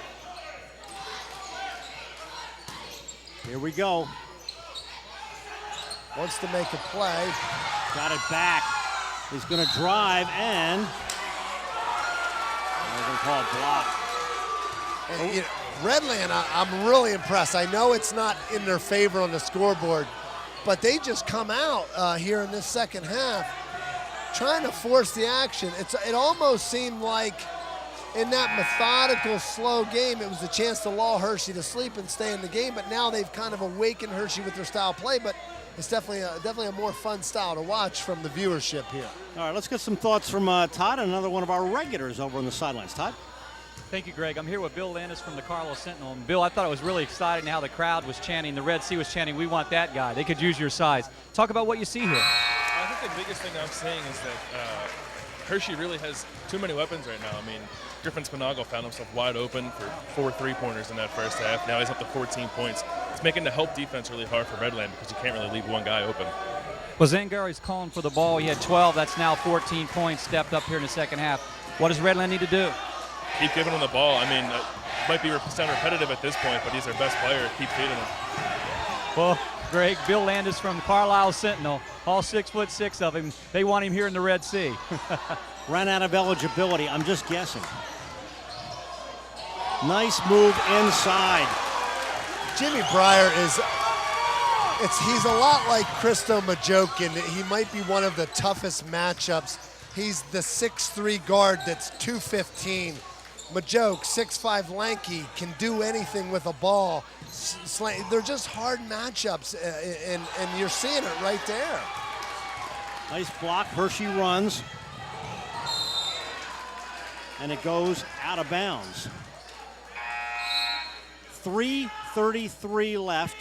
Here we go. Wants to make a play. Got it back. He's going to drive and they're going to call it block. And, you know, Redland, I'm really impressed. I know it's not in their favor on the scoreboard, but they just come out here in this second half trying to force the action. It almost seemed like in that methodical, slow game, it was a chance to lull Hershey to sleep and stay in the game, but now they've kind of awakened Hershey with their style of play, but it's definitely a more fun style to watch from the viewership here. All right, let's get some thoughts from Todd, another one of our regulars over on the sidelines. Todd? Thank you, Greg. I'm here with Bill Landis from the Carlisle Sentinel. And Bill, I thought it was really exciting how the crowd was chanting, the Red Sea was chanting, we want that guy. They could use your size. Talk about what you see here. I think the biggest thing I'm seeing is that Hershey really has too many weapons right now. I mean, Griffin Spinagle found himself wide open for 4 3-pointers in that first half. Now he's up to 14 points. It's making the help defense really hard for Redland because you can't really leave one guy open. Well, Zangari's calling for the ball. He had 12. That's now 14 points stepped up here in the second half. What does Redland need to do? Keep giving him the ball. I mean, it might sound repetitive at this point, but he's their best player. Keep feeding him. Well, Greg, Bill Landis from the Carlisle Sentinel, all 6'6" of him. They want him here in the Red Sea. Ran out of eligibility. I'm just guessing. Nice move inside. Jimmy Breyer he's a lot like Christo Majokin. He might be one of the toughest matchups. He's the 6'3" guard that's 215. Majoke, 6'5" lanky, can do anything with a ball. They're just hard matchups, and you're seeing it right there. Nice block. Hershey runs. And it goes out of bounds. 3:33 left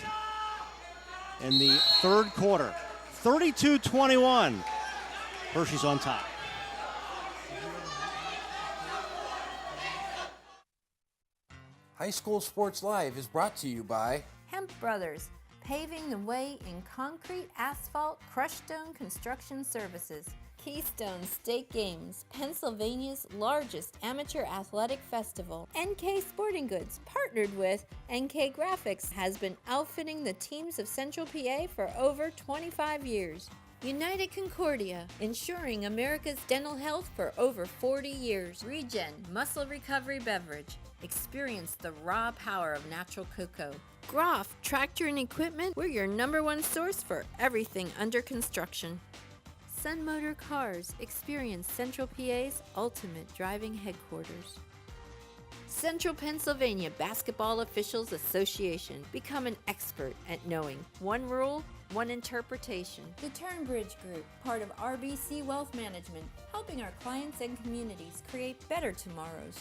in the third quarter. 32-21. Hershey's on top. High School Sports Live is brought to you by Hemp Brothers, paving the way in concrete, asphalt, crushed stone construction services. Keystone State Games, Pennsylvania's largest amateur athletic festival. NK Sporting Goods, partnered with NK Graphics, has been outfitting the teams of Central PA for over 25 years. United Concordia, ensuring America's dental health for over 40 years. Regen Muscle Recovery Beverage. Experience the raw power of natural cocoa. Groff Tractor and Equipment, we're your #1 source for everything under construction. Sun Motor Cars, experience Central PA's ultimate driving headquarters. Central Pennsylvania Basketball Officials Association, become an expert at knowing one rule, one interpretation. The Turnbridge Group, part of RBC Wealth Management, helping our clients and communities create better tomorrows.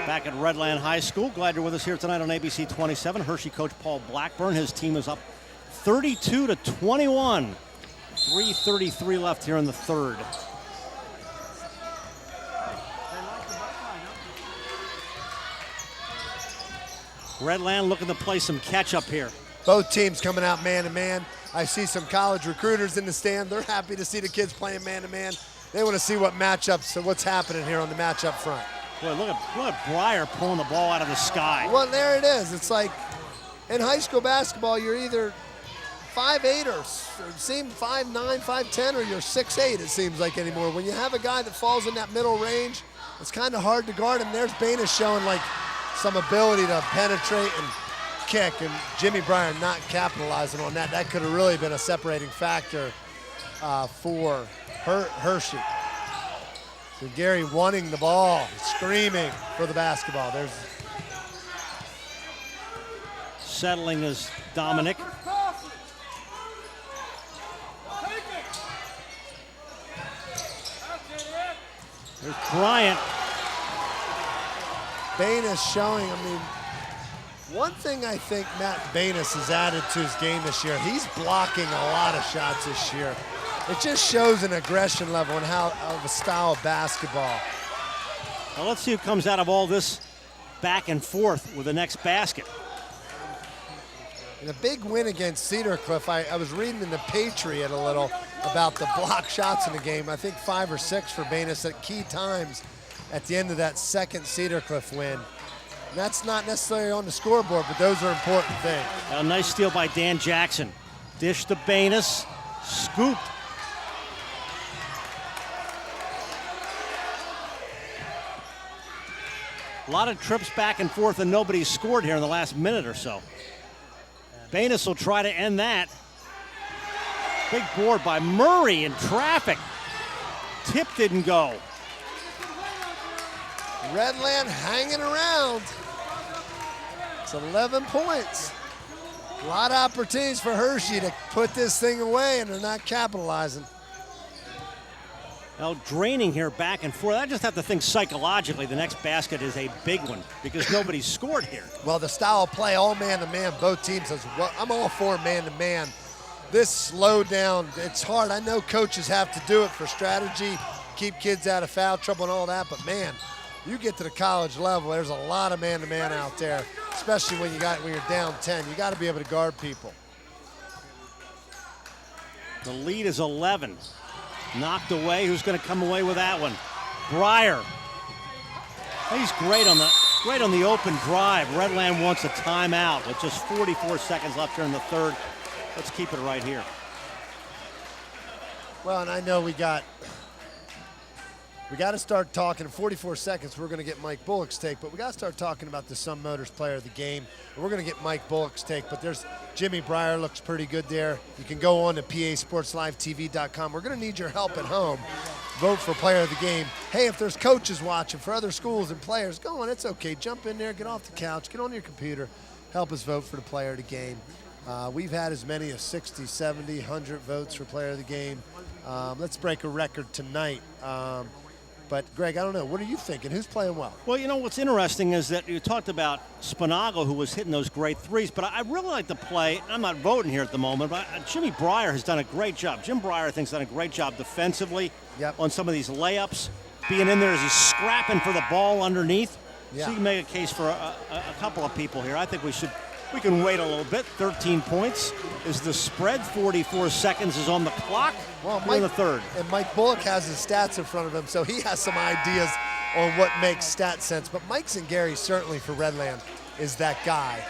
Back at Redland High School, glad you're with us here tonight on ABC 27. Hershey coach Paul Blackburn, his team is up 32-21. 3:33 left here in the third. Redland looking to play some catch-up here. Both teams coming out man-to-man. I see some college recruiters in the stand. They're happy to see the kids playing man-to-man. They want to see what matchups and what's happening here on the matchup front. Boy, look at Breyer pulling the ball out of the sky. Well, there it is. It's like in high school basketball, you're either 5'8" or seem 5'9", 5'10", or you're 6'8", it seems like anymore. When you have a guy that falls in that middle range, it's kind of hard to guard him. There's Banis showing like some ability to penetrate and kick, and Jimmy Breyer not capitalizing on that. That could have really been a separating factor for Hershey. So Gary wanting the ball, screaming for the basketball. There's settling is Dominic. There's Bryant. Banis showing, one thing I think Matt Banis has added to his game this year, he's blocking a lot of shots this year. It just shows an aggression level and how of a style of basketball. Well, let's see who comes out of all this back and forth with the next basket. In a big win against Cedar Cliff, I was reading in the Patriot a little about the block shots in the game. I think 5 or 6 for Banis at key times at the end of that second Cedar Cliff win. And that's not necessarily on the scoreboard, but those are important things. A nice steal by Dan Jackson. Dish to Banis, scooped. A lot of trips back and forth and nobody's scored here in the last minute or so. Banis will try to end that. Big board by Murray in traffic. Tip didn't go. Redland hanging around. It's 11 points. A lot of opportunities for Hershey to put this thing away, and they're not capitalizing. Now draining here back and forth. I just have to think psychologically the next basket is a big one because nobody's scored here. Well, the style of play, all man-to-man, both teams says, well, I'm all for man-to-man. This slowed down, it's hard. I know coaches have to do it for strategy, keep kids out of foul trouble and all that, but man, you get to the college level, there's a lot of man-to-man out there, especially when you're down 10. You got to be able to guard people. The lead is 11. Knocked away. Who's going to come away with that one? Breyer. He's great on the open drive. Redland wants a timeout with just 44 seconds left here in the third. Let's keep it right here. Well, and I know we got to start talking. In 44 seconds, we're going to get Mike Bullock's take, but we got to start talking about the Sun Motors player of the game. And we're going to get Mike Bullock's take, but there's Jimmy Breyer looks pretty good there. You can go on to PASportsLiveTV.com. We're going to need your help at home. Vote for player of the game. Hey, if there's coaches watching for other schools and players, go on. It's okay. Jump in there, get off the couch, get on your computer. Help us vote for the player of the game. We've had as many as 60, 70, 100 votes for player of the game. Let's break a record tonight. But, Greg, I don't know. What are you thinking? Who's playing well? Well, you know, what's interesting is that you talked about Spinago, who was hitting those great threes, but I really like the play. I'm not voting here at the moment, but Jimmy Breyer has done a great job. Jim Breyer, I think, has done a great job defensively on some of these layups, being in there as he's scrapping for the ball underneath. Yeah. So you can make a case for a couple of people here. I think we should We can wait a little bit. 13 points is the spread. 44 seconds is on the clock. Well, in the third. And Mike Bullock has his stats in front of him, so he has some ideas on what makes stat sense. But Mike Zingari certainly for Redland is that guy.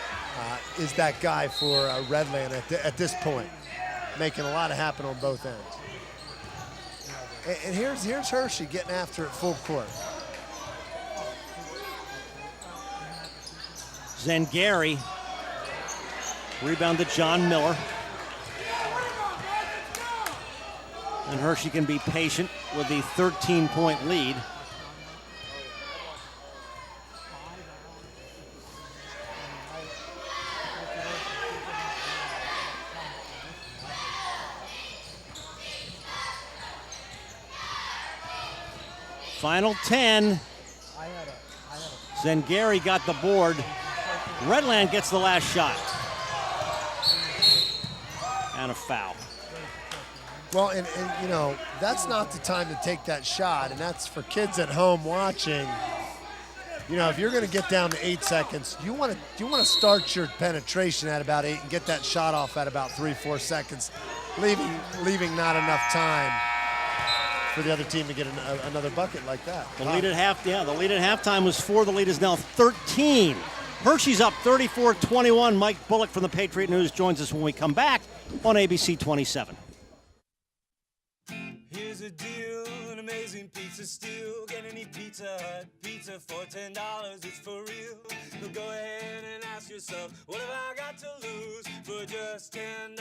For Redland at this point, making a lot of happen on both ends. And here's Hershey getting after it full court. Zingari. Rebound to John Miller. And Hershey can be patient with the 13-point lead. Final 10. Zingari got the board. Redland gets the last shot. And a foul. Well, and you know, that's not the time to take that shot, and that's for kids at home watching. You know, if you're going to get down to 8 seconds, you want to start your penetration at about 8 and get that shot off at about 3-4 seconds, leaving not enough time for the other team to get another bucket like that. The lead at halftime was 4. The lead is now 13. Hershey's up 34-21. Mike Bullock from the Patriot News joins us when we come back on ABC 27. Here's a deal, an amazing pizza steal. Get any Pizza Hut pizza for $10, it's for real. So go ahead and ask yourself, what have I got to lose? For just $10,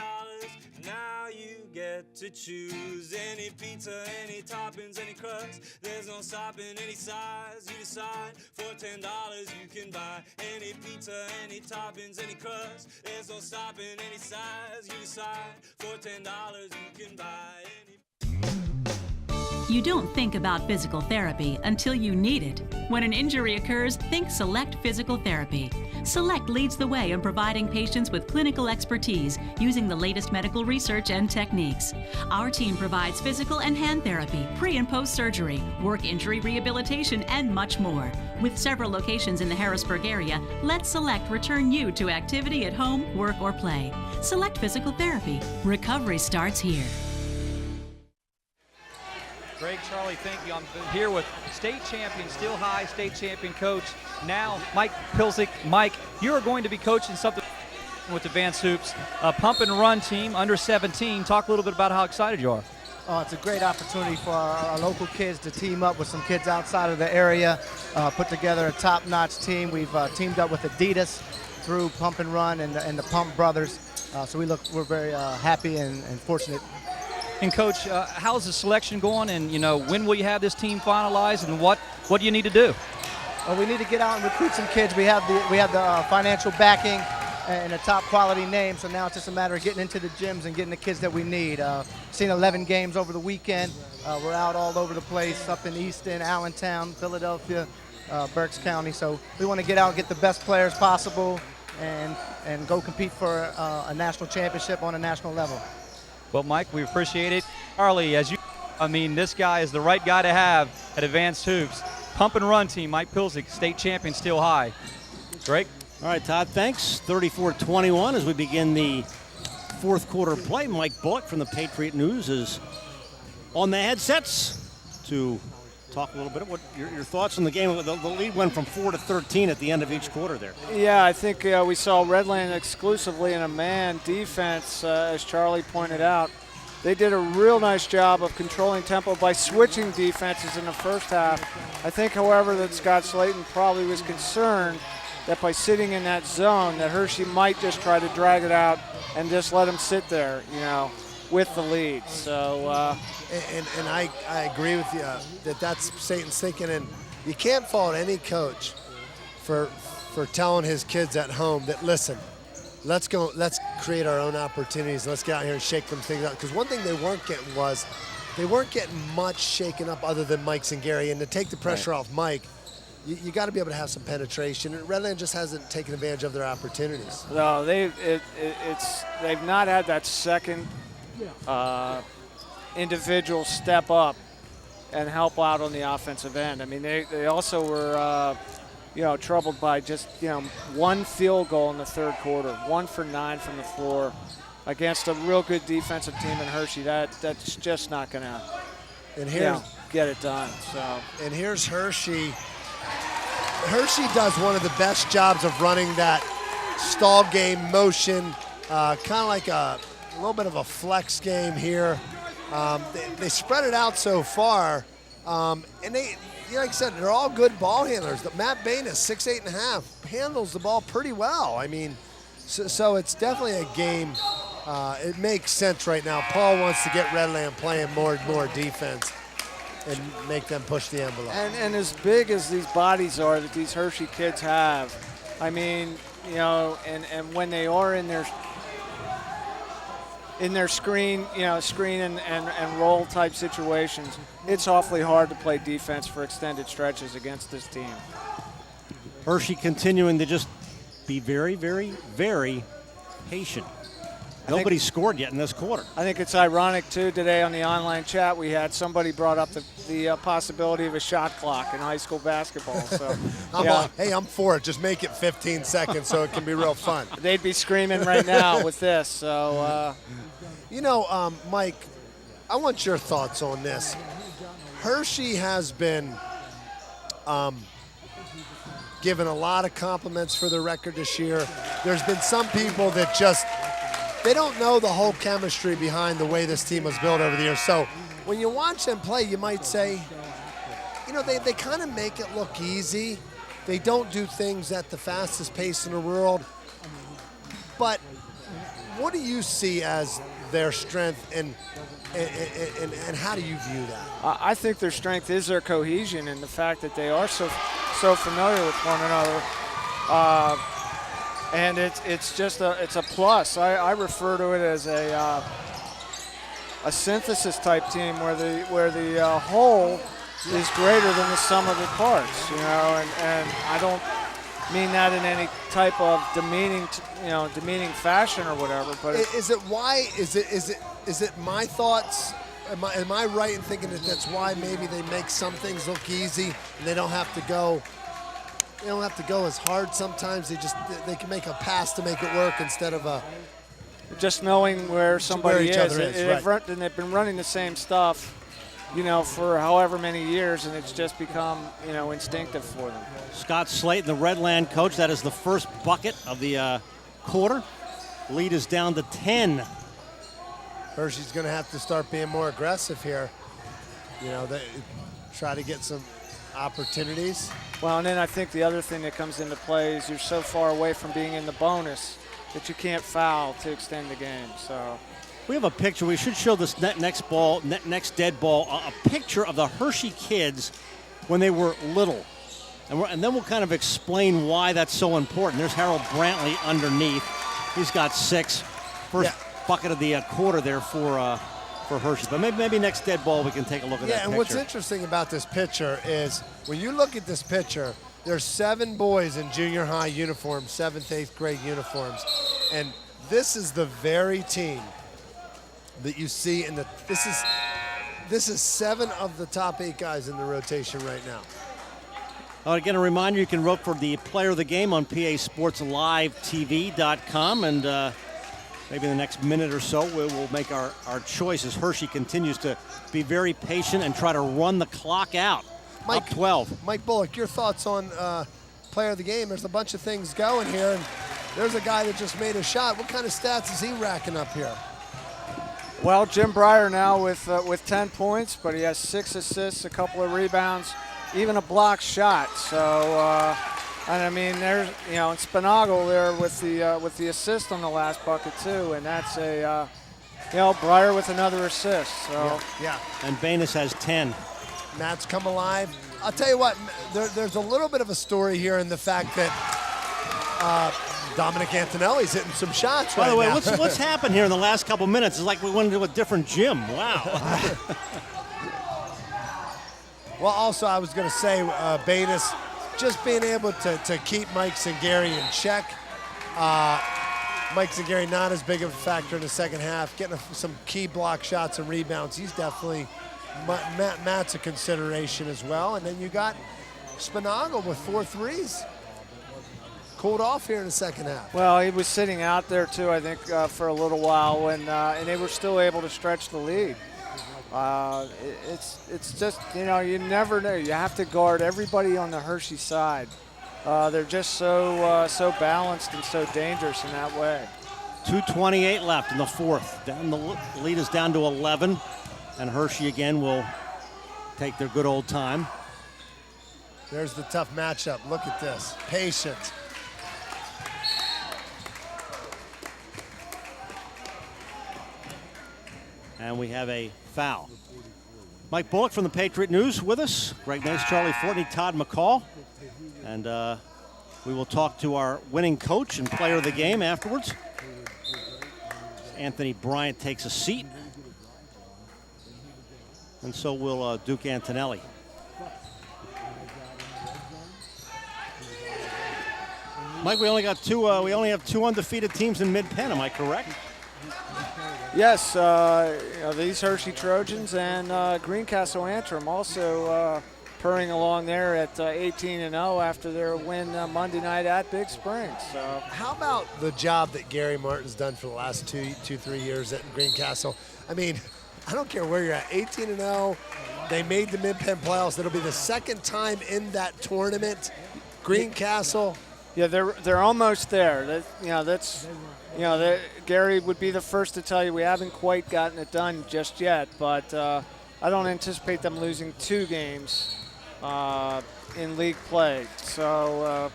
now you get to choose. Any pizza, any toppings, any crust. There's no stopping any size you decide. For $10 you can buy any pizza, any toppings, any crust. There's no stopping any size you decide. For $10 you can buy any. You don't think about physical therapy until you need it. When an injury occurs, think Select Physical Therapy. Select leads the way in providing patients with clinical expertise using the latest medical research and techniques. Our team provides physical and hand therapy, pre- and post-surgery, work injury rehabilitation, and much more. With several locations in the Harrisburg area, let Select return you to activity at home, work, or play. Select Physical Therapy. Recovery starts here. Greg, Charlie, thank you. I'm here with state champion, Steel High state champion coach, now Mike Pilzik. Mike, you are going to be coaching something with Advanced Hoops, a pump and run team, under 17. Talk a little bit about how excited you are. Oh, it's a great opportunity for our local kids to team up with some kids outside of the area, put together a top-notch team. We've teamed up with Adidas through Pump and Run and the Pump Brothers. So we're very happy and fortunate. And Coach, how's the selection going? And when will you have this team finalized? And what do you need to do? Well, we need to get out and recruit some kids. We have the financial backing and a top quality name. So now it's just a matter of getting into the gyms and getting the kids that we need. Seen 11 games over the weekend. We're out all over the place, up in Easton, Allentown, Philadelphia, Berks County. So we want to get out and get the best players possible and go compete for a national championship on a national level. Well, Mike, we appreciate it. Charlie, this guy is the right guy to have at Advanced Hoops. Pump and run team, Mike Pilzik, state champion, Steel High. Great. All right, Todd, thanks. 34-21 as we begin the fourth quarter play. Mike Bullock from the Patriot News is on the headsets to talk a little bit. What your thoughts on the game? The lead went from 4 to 13 at the end of each quarter there. Yeah, I think we saw Redland exclusively in a man defense, as Charlie pointed out. They did a real nice job of controlling tempo by switching defenses in the first half. I think, however, that Scott Slayton probably was concerned that by sitting in that zone that Hershey might just try to drag it out and just let him sit there, with the lead. So. And I agree with you that's Satan's thinking, and you can't fault any coach for telling his kids at home that, listen, let's create our own opportunities, let's get out here and shake them things up. Because one thing they weren't getting much shaken up other than Mike Zingari, and to take the pressure off Mike, you got to be able to have some penetration. And Redland just hasn't taken advantage of their opportunities. No, they've not had that second individual step up and help out on the offensive end. I mean, they also were troubled by just, one field goal in the third quarter, 1 for 9 from the floor against a real good defensive team in Hershey. That's just not going to get it done. So. And here's Hershey. Hershey does one of the best jobs of running that stall game motion, kind of like a little bit of a flex game here. They spread it out so far, and they, like I said, they're all good ball handlers. Matt Baines, 6'8.5", handles the ball pretty well. I mean, so it's definitely a game. It makes sense right now. Paul wants to get Redland playing more and more defense and make them push the envelope. And as big as these bodies are that these Hershey kids have, I mean, and when they are in their screen, screen and roll type situations, it's awfully hard to play defense for extended stretches against this team. Hershey continuing to just be very, very, very patient. Nobody scored yet in this quarter. I think it's ironic, too, today on the online chat we had somebody brought up the possibility of a shot clock in high school basketball. So, hey, I'm for it. Just make it 15 seconds so it can be real fun. They'd be screaming right now with this. So, Mike, I want your thoughts on this. Hershey has been given a lot of compliments for their record this year. There's been some people that just – they don't know the whole chemistry behind the way this team was built over the years. So when you watch them play, you might say, they kind of make it look easy. They don't do things at the fastest pace in the world. But what do you see as their strength, and how do you view that? I think their strength is their cohesion and the fact that they are so familiar with one another. And it's just a plus. I refer to it as a synthesis type team where the whole is greater than the sum of the parts. And I don't mean that in any type of demeaning fashion or whatever. But is it my thoughts? Am I right in thinking that that's why maybe they make some things look easy and they don't have to go? They don't have to go as hard sometimes. They can make a pass to make it work instead of just knowing where somebody is. Right. And they've been running the same stuff, for however many years, and it's just become, instinctive for them. Scott Slayton, the Redland coach. That is the first bucket of the quarter. Lead is down to 10. Hershey's going to have to start being more aggressive here. They try to get some opportunities. Well, and then I think the other thing that comes into play is you're so far away from being in the bonus that you can't foul to extend the game. So we have a picture. We should show this next dead ball, a picture of the Hershey kids when they were little. And then we'll kind of explain why that's so important. There's Harold Brantley underneath. He's got 6. First bucket of the quarter there for Hershey. But maybe next dead ball we can take a look at that picture. Yeah, and what's interesting about this picture is when you look at this picture, there's 7 boys in junior high uniforms, 7th, 8th grade uniforms. And this is the very team that you see in this is 7 of the top 8 guys in the rotation right now. Again, a reminder, you can vote for the player of the game on PASportsLiveTV.com, and maybe in the next minute or so, we'll make our choices. Hershey continues to be very patient and try to run the clock out. Up 12. Mike Bullock, your thoughts on player of the game? There's a bunch of things going here, and there's a guy that just made a shot. What kind of stats is he racking up here? Well, Jim Breyer now with 10 points, but he has 6 assists, a couple of rebounds, even a blocked shot. So, and I mean, there's and Spinagle there with the assist on the last bucket too, and that's Breyer with another assist. So yeah. And Baines has 10. Matt's come alive. I'll tell you what, there's a little bit of a story here in the fact that Dominic Antonelli's hitting some shots right now. By the way, what's happened here in the last couple minutes? It's like we went into a different gym. Wow. Well, also I was going to say, Baines just being able to keep Mike Zingari in check. Mike Zingari not as big of a factor in the second half, getting some key block shots and rebounds. He's definitely, Matt's a consideration as well. And then you got Spinagle with 4 threes. Cooled off here in the second half. Well, he was sitting out there too, I think, for a little while, and they were still able to stretch the lead. It's just, you know, you never know. You have to guard everybody on the Hershey side. They're just so balanced and so dangerous in that way. 2:28 left in the fourth. Down the lead is down to 11, and Hershey again will take their good old time. There's the tough matchup. Look at this. Patient. And we have a foul. Mike Bullock from the Patriot News with us. Greg Mace, Charlie Fortney, Todd McCall. And we will talk to our winning coach and player of the game afterwards. Anthony Bryant takes a seat. And so will Duke Antonelli. Mike, we only got two. We only have 2 undefeated teams in Mid-Penn. Am I correct? Yes, you know, these Hershey Trojans and Greencastle Antrim also purring along there at 18-0 after their win Monday night at Big Springs. So, how about the job that Gary Martin's done for the last 3 years at Greencastle? I mean, I don't care where you're at, 18-0. They made the Mid-Penn playoffs. It'll be the second time in that tournament. Greencastle. Yeah, they're almost there. Gary would be the first to tell you we haven't quite gotten it done just yet, but I don't anticipate them losing 2 games in league play. So,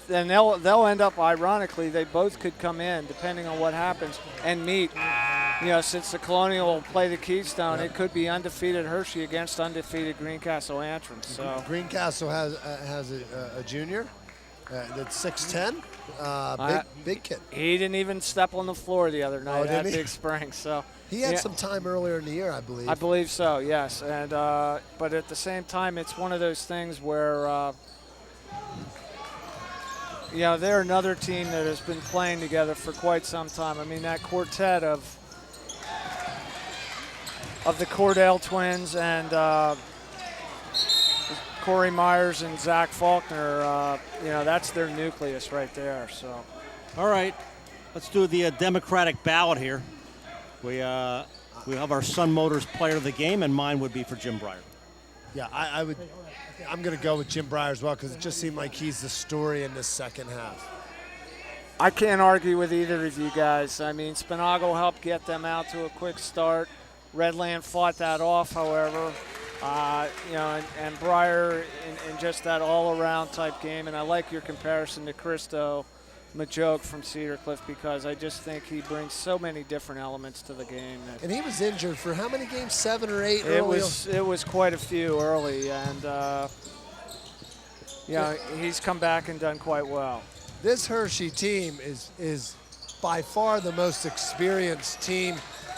and they'll end up, ironically, they both could come in, depending on what happens, and meet. You know, since the Colonial will play the Keystone, it could be undefeated Hershey against undefeated Greencastle Antrim. So Greencastle has a junior that's 6'10", big kid. He didn't even step on the floor the other night at Big Springs. So he had some time earlier in the year, I believe. I believe so, yes. And but at the same time, it's one of those things where you know, they're another team that has been playing together for quite some time. I mean, that quartet of the Cordell twins and Corey Myers and Zach Faulkner, you know, that's their nucleus right there. So, all right, let's do the Democratic ballot here. We have our Sun Motors player of the game, and mine would be for Jim Breyer. Yeah, I'm going to go with Jim Breyer as well because it just seemed like he's the story in this second half. I can't argue with either of you guys. I mean, Spinagle helped get them out to a quick start. Redland fought that off, however. You know, and Breyer in just that all-around type game. And I like your comparison to Christo Majoke from Cedar Cliff because I just think he brings so many different elements to the game. And he was injured for how many games? 7 or 8 early? It was quite a few early, and yeah, he's come back and done quite well. This Hershey team is by far the most experienced team.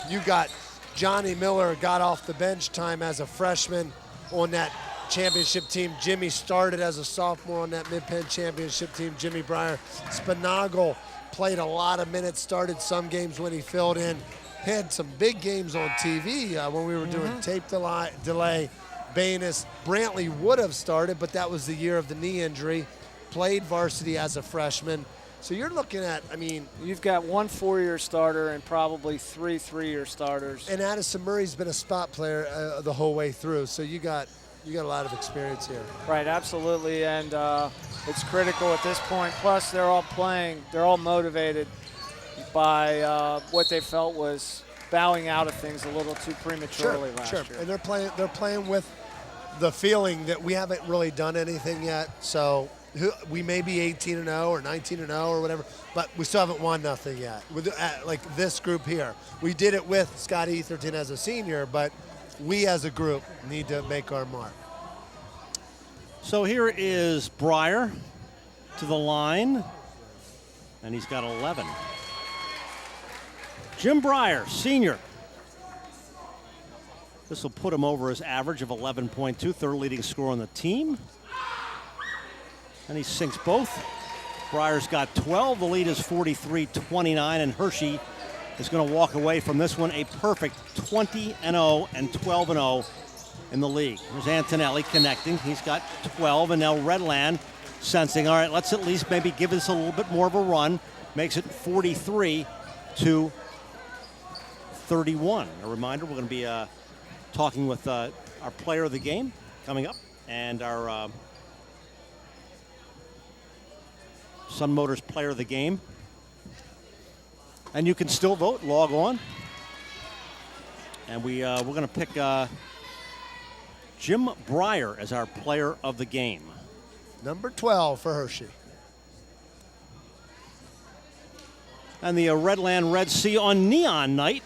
You got Johnny Miller got off the bench time as a freshman on that championship team. Jimmy started as a sophomore on that Mid-Penn championship team, Jimmy Breyer. Spinagle played a lot of minutes, started some games when he filled in. Had some big games on TV when we were doing tape delay. Banis, Brantley would have started, but that was the year of the knee injury. Played varsity as a freshman. So you're looking at, I mean, you've got 1 4-year starter and probably 3 3-year starters. And Addison Murray's been a spot player the whole way through. So you got a lot of experience here. Right, absolutely, and it's critical at this point. Plus, they're all playing, they're all motivated by what they felt was bowing out of things a little too prematurely last year. And they're playing with the feeling that we haven't really done anything yet. So we may be 18-0 or 19-0 or whatever, but we still haven't won nothing yet. With like this group here, we did it with Scott Etherton as a senior, but we as a group need to make our mark. So here is Breyer to the line, and he's got 11. Jim Breyer, senior. This will put him over his average of 11.2, third leading scorer on the team. And he sinks both. Breyer's got 12. The lead is 43-29, and Hershey is going to walk away from this one a perfect 20-0 and 12-0 in the league. There's Antonelli connecting. He's got 12, and now Redland sensing, all right, let's at least maybe give this a little bit more of a run. Makes it 43-31. A reminder, we're going to be talking with our player of the game coming up, and our Sun Motors player of the game. And you can still vote, log on. And we're going to pick Jim Breyer as our player of the game. Number 12 for Hershey. And the Redland Red Sea on Neon Night.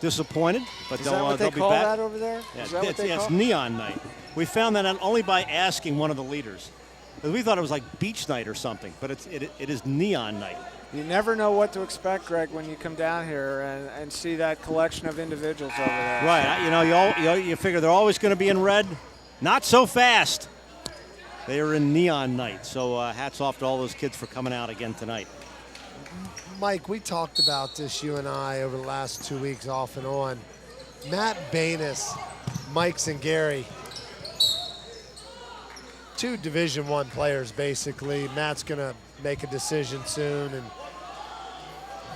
Disappointed, but Is that what they be call back. that over there? Yeah, Is that what they it's call? Neon Night. We found that out only by asking one of the leaders. 'Cause we thought it was like Beach Night or something, but it is Neon Night. You never know what to expect, Greg, when you come down here and see that collection of individuals over there. Right, you figure they're always going to be in red. Not so fast. They are in Neon Night, so hats off to all those kids for coming out again tonight. Mike, we talked about this, you and I, over the last 2 weeks off and on. Matt Banis, Mike Zingari, two Division I players, basically. Matt's going to make a decision soon, and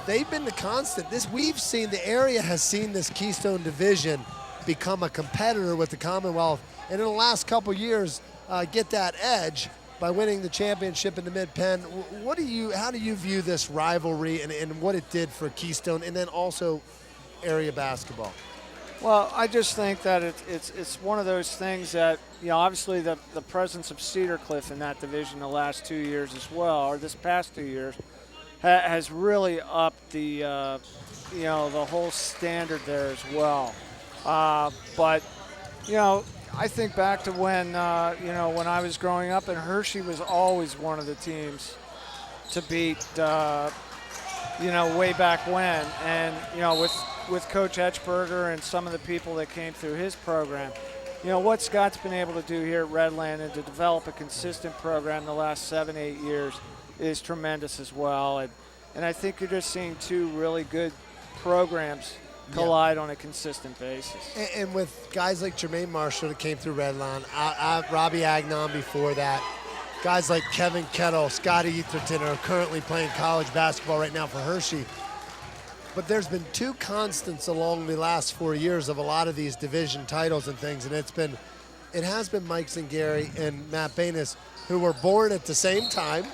they've been the constant. We've seen, the area has seen this Keystone Division become a competitor with the Commonwealth, and in the last couple years, get that edge by winning the championship in the Mid-Penn. How do you view this rivalry and what it did for Keystone, and then also area basketball? Well, I just think that it's one of those things that, obviously the presence of Cedar Cliff in that division the last 2 years as well, or this past 2 years, has really upped the, the whole standard there as well. But, I think back to when, when I was growing up, and Hershey was always one of the teams to beat, way back when. And, with Coach Etchberger and some of the people that came through his program, what Scott's been able to do here at Redland and to develop a consistent program the last 7-8 years is tremendous as well. And I think you're just seeing two really good programs collide on a consistent basis. And with guys like Jermaine Marshall that came through Redland, Robbie Agnon before that, guys like Kevin Kettle, Scotty Etherton are currently playing college basketball right now for Hershey. But there's been two constants along the last 4 years of a lot of these division titles and things, and it has been Mike Zingari and Matt Banis, who were born at the same time,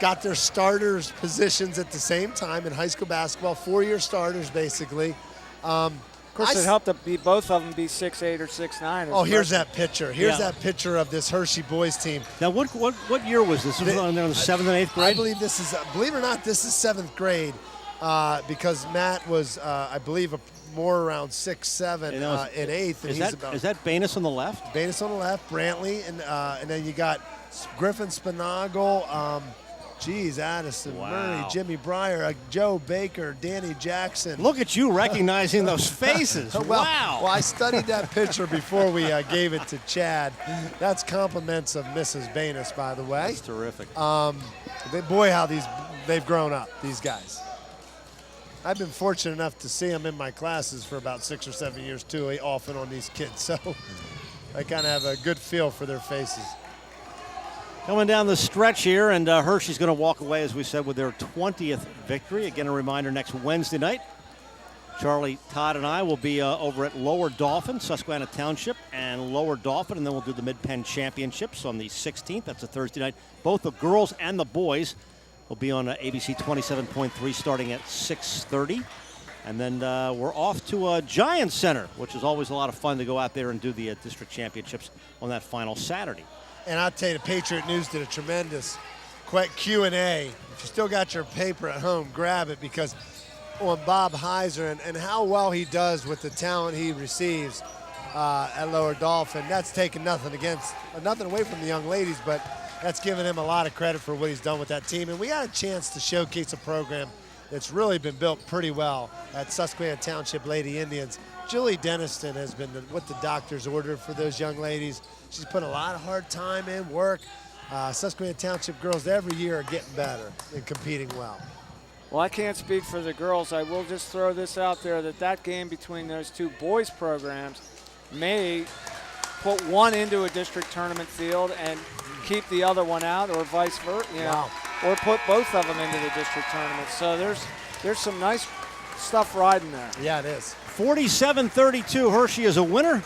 got their starters positions at the same time in high school basketball, 4-year starters basically. Of course, it helped to be both of them be 6'8" or 6'9". Oh, here's that picture. Here's that picture of this Hershey boys team. Now, what year was this? Was it on the 7th and 8th grade? I believe this is, believe it or not, this is 7th grade because Matt was, I believe, more around 6'7" in 8th. Is that Banis on the left? Banis on the left, Brantley, and then you got Griffin Spinagle, Addison Murray, Jimmy Breyer, Joe Baker, Danny Jackson. Look at you recognizing those faces. Wow. Well, I studied that picture before we gave it to Chad. That's compliments of Mrs. Banis, by the way. That's terrific. Boy, how they've grown up, these guys. I've been fortunate enough to see them in my classes for about 6 or 7 years, too, off and on these kids. So I kind of have a good feel for their faces. Coming down the stretch here, and Hershey's going to walk away, as we said, with their 20th victory. Again, a reminder, next Wednesday night, Charlie, Todd, and I will be over at Lower Dauphin, Susquehanna Township, and Lower Dauphin, and then we'll do the Mid-Penn Championships on the 16th. That's a Thursday night. Both the girls and the boys will be on ABC 27.3 starting at 6:30. And then we're off to Giants Center, which is always a lot of fun to go out there and do the district championships on that final Saturday. And I'll tell you, the Patriot News did a tremendous quick Q&A. If you still got your paper at home, grab it, because on Bob Heiser and how well he does with the talent he receives at Lower Dauphin, that's taking nothing away from the young ladies, but that's giving him a lot of credit for what he's done with that team. And we got a chance to showcase a program that's really been built pretty well at Susquehanna Township Lady Indians. Julie Denniston has been what the doctors ordered for those young ladies. She's put a lot of hard time in, work. Susquehanna Township girls every year are getting better and competing well. Well, I can't speak for the girls. I will just throw this out there that game between those two boys programs may put one into a district tournament field and keep the other one out, or vice versa, or put both of them into the district tournament. So there's some nice stuff riding there. Yeah, it is. 47-32, Hershey is a winner.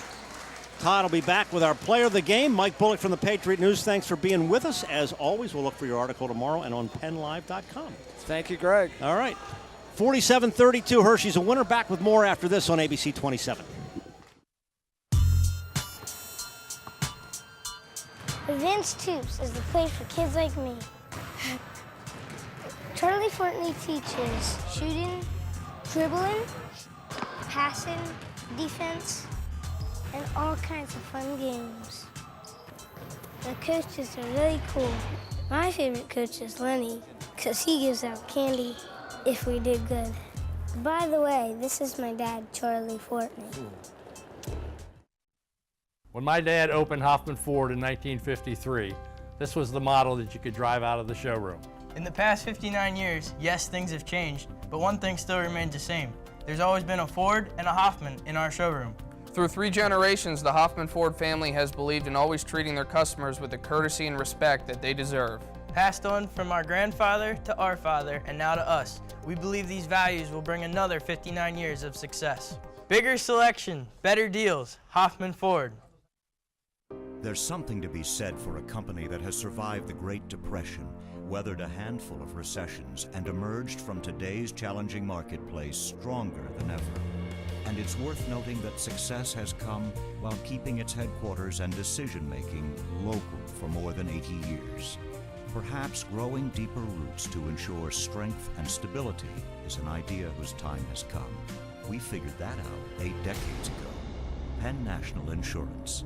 Todd will be back with our player of the game. Mike Bullock from the Patriot News. Thanks for being with us. As always, we'll look for your article tomorrow and on PennLive.com. Thank you, Greg. All right. 47-32, Hershey's a winner. Back with more after this on ABC 27. Advanced Hoops is the place for kids like me. Charlie Fortney teaches shooting, dribbling, passing, defense, and all kinds of fun games. The coaches are really cool. My favorite coach is Lenny, because he gives out candy if we did good. By the way, this is my dad, Charlie Fortney. When my dad opened Hoffman Ford in 1953, this was the model that you could drive out of the showroom. In the past 59 years, yes, things have changed, but one thing still remains the same. There's always been a Ford and a Hoffman in our showroom. Through 3 generations, the Hoffman Ford family has believed in always treating their customers with the courtesy and respect that they deserve. Passed on from our grandfather to our father and now to us. We believe these values will bring another 59 years of success. Bigger selection, better deals, Hoffman Ford. There's something to be said for a company that has survived the Great Depression, weathered a handful of recessions, and emerged from today's challenging marketplace stronger than ever. And it's worth noting that success has come while keeping its headquarters and decision-making local for more than 80 years. Perhaps growing deeper roots to ensure strength and stability is an idea whose time has come. We figured that out 8 decades ago. Penn National Insurance.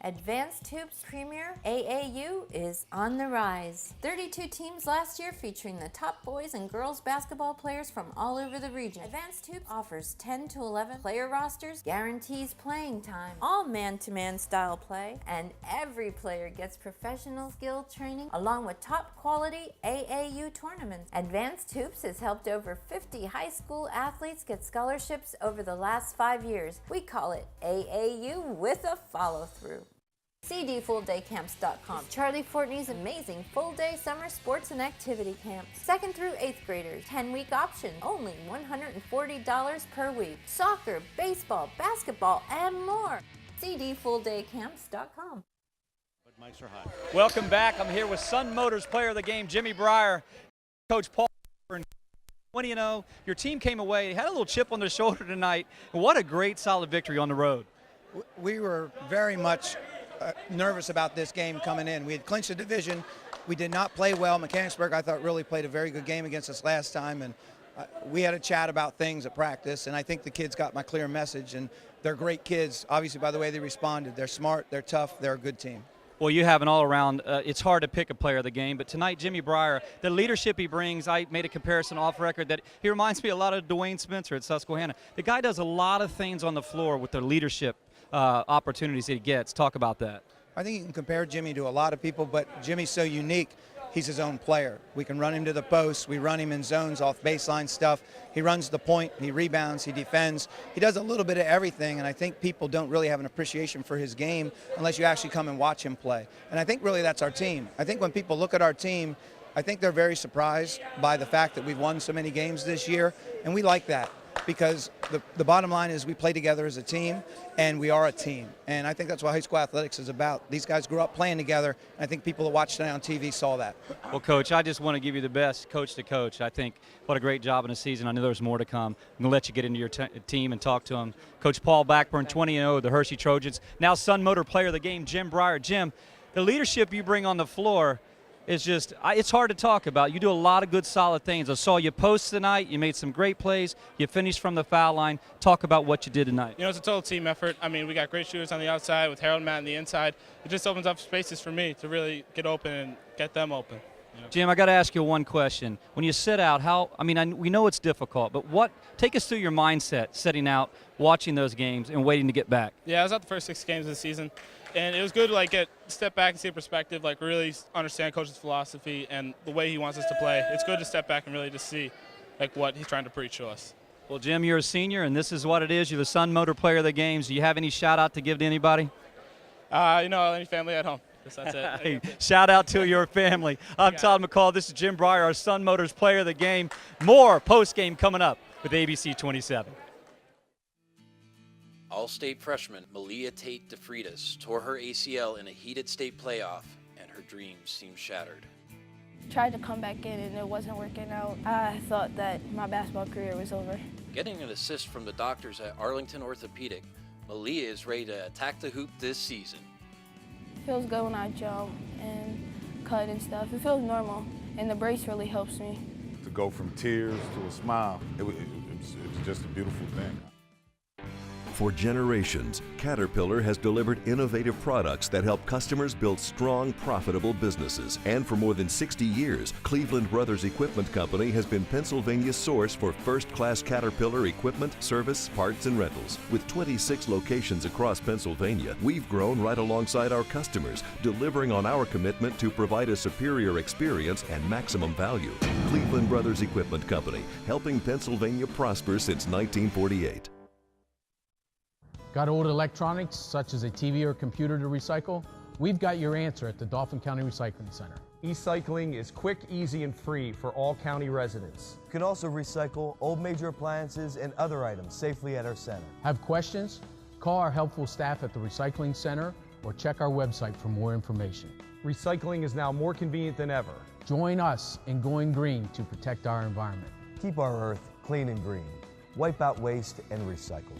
Advanced Hoops Premier AAU is on the rise. 32 teams last year featuring the top boys and girls basketball players from all over the region. Advanced Hoops offers 10 to 11 player rosters, guarantees playing time, all man-to-man style play, and every player gets professional skill training along with top quality AAU tournaments. Advanced Hoops has helped over 50 high school athletes get scholarships over the last 5 years. We call it AAU with a follow-through. CDFullDayCamps.com. Charlie Fortney's amazing full-day summer sports and activity camps. 2nd through 8th graders. 10-week option. Only $140 per week. Soccer, baseball, basketball, and more. CDFullDayCamps.com. Mics are hot. Welcome back. I'm here with Sun Motors player of the game, Jimmy Breyer. Coach Paul. 20-0. Your team came away, had a little chip on their shoulder tonight. What a great, solid victory on the road. We were very much nervous about this game coming in. We had clinched the division. We did not play well. Mechanicsburg, I thought, really played a very good game against us last time, and we had a chat about things at practice, and I think the kids got my clear message, and they're great kids, obviously, by the way they responded. They're smart, they're tough, they're a good team. Well, you have an all-around, it's hard to pick a player of the game, but tonight, Jimmy Breyer, the leadership he brings, I made a comparison off record that he reminds me a lot of Dwayne Spencer at Susquehanna. The guy does a lot of things on the floor with the leadership opportunities that he gets. Talk about that. I think you can compare Jimmy to a lot of people, but Jimmy's so unique. He's his own player. We can run him to the post. We run him in zones off baseline stuff. He runs the point. He rebounds. He defends. He does a little bit of everything, and I think people don't really have an appreciation for his game unless you actually come and watch him play. And I think really that's our team. I think when people look at our team, I think they're very surprised by the fact that we've won so many games this year, and we like that. Because the bottom line is we play together as a team, and we are a team. And I think that's what high school athletics is about. These guys grew up playing together, and I think people that watched tonight on TV saw that. Well, Coach, I just want to give you the best coach to coach. I think what a great job in the season. I know there's more to come. I'm going to let you get into your team and talk to them. Coach Paul Blackburn, 20-0, the Hershey Trojans. Now Sun Motor player of the game, Jim Breyer. Jim, the leadership you bring on the floor, it's just, it's hard to talk about. You do a lot of good, solid things. I saw you post tonight. You made some great plays. You finished from the foul line. Talk about what you did tonight. You know, it's a total team effort. I mean, we got great shooters on the outside with Harold and Matt on the inside. It just opens up spaces for me to really get open and get them open. Jim, I got to ask you one question. When you sit out, we know it's difficult, but take us through your mindset setting out, watching those games, and waiting to get back. Yeah, I was at the first 6 games of the season, and it was good to step back and see a perspective, really understand coach's philosophy and the way he wants us to play. It's good to step back and really just see what he's trying to preach to us. Well, Jim, you're a senior, and this is what it is. You're the Sun Motor Player of the Games. Do you have any shout-out to give to anybody? Any family at home. That's it. Hey, shout out to your family. I'm Todd McCall. This is Jim Breyer, our Sun Motors Player of the Game. More post-game coming up with ABC 27. All-state freshman Malia Tate DeFreitas tore her ACL in a heated state playoff, and her dreams seemed shattered. Tried to come back in and it wasn't working out. I thought that my basketball career was over. Getting an assist from the doctors at Arlington Orthopedic, Malia is ready to attack the hoop this season. It feels good when I jump and cut and stuff. It feels normal, and the brace really helps me. To go from tears to a smile, it was just a beautiful thing. For generations, Caterpillar has delivered innovative products that help customers build strong, profitable businesses. And for more than 60 years, Cleveland Brothers Equipment Company has been Pennsylvania's source for first-class Caterpillar equipment, service, parts, and rentals. With 26 locations across Pennsylvania, we've grown right alongside our customers, delivering on our commitment to provide a superior experience and maximum value. Cleveland Brothers Equipment Company, helping Pennsylvania prosper since 1948. Got old electronics, such as a TV or computer to recycle? We've got your answer at the Dauphin County Recycling Center. E-cycling is quick, easy, and free for all county residents. You can also recycle old major appliances and other items safely at our center. Have questions? Call our helpful staff at the Recycling Center or check our website for more information. Recycling is now more convenient than ever. Join us in going green to protect our environment. Keep our earth clean and green. Wipe out waste and recycle.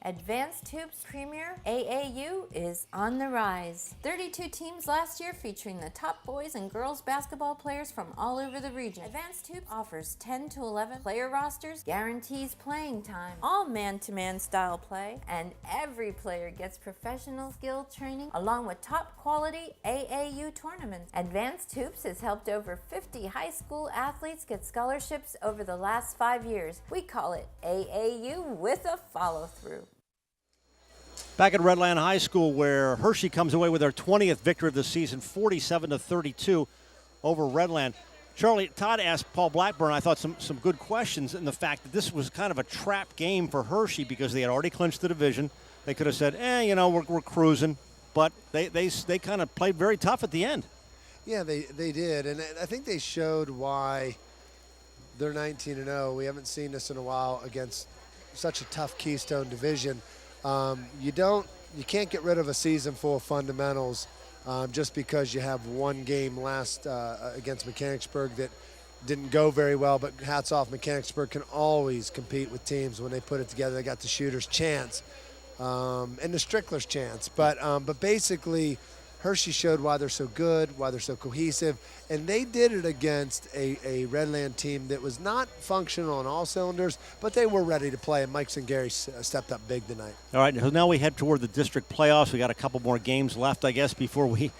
Advanced Tubes Premier AAU is on the rise. 32 teams last year featuring the top boys and girls basketball players from all over the region. Advanced Tubes offers 10 to 11 player rosters, guarantees playing time, all man-to-man style play, and every player gets professional skill training along with top quality AAU tournaments. Advanced Tubes has helped over 50 high school athletes get scholarships over the last 5 years. We call it AAU with a follow-through. Back at Redland High School, where Hershey comes away with their 20th victory of the season, 47-32 over Redland. Charlie, Todd asked Paul Blackburn, I thought, some good questions in the fact that this was kind of a trap game for Hershey because they had already clinched the division. They could have said, we're cruising, but they kind of played very tough at the end. Yeah, they did, and I think they showed why they're 19-0. We haven't seen this in a while against such a tough Keystone division. You can't get rid of a season full of fundamentals just because you have one game last against Mechanicsburg that didn't go very well, but hats off, Mechanicsburg can always compete with teams when they put it together. They got the shooter's chance and the Strickler's chance, but basically Hershey showed why they're so good, why they're so cohesive, and they did it against a Redland team that was not functional on all cylinders, but they were ready to play, and Mike Zingari stepped up big tonight. All right, so now we head toward the district playoffs. We got a couple more games left, I guess, before we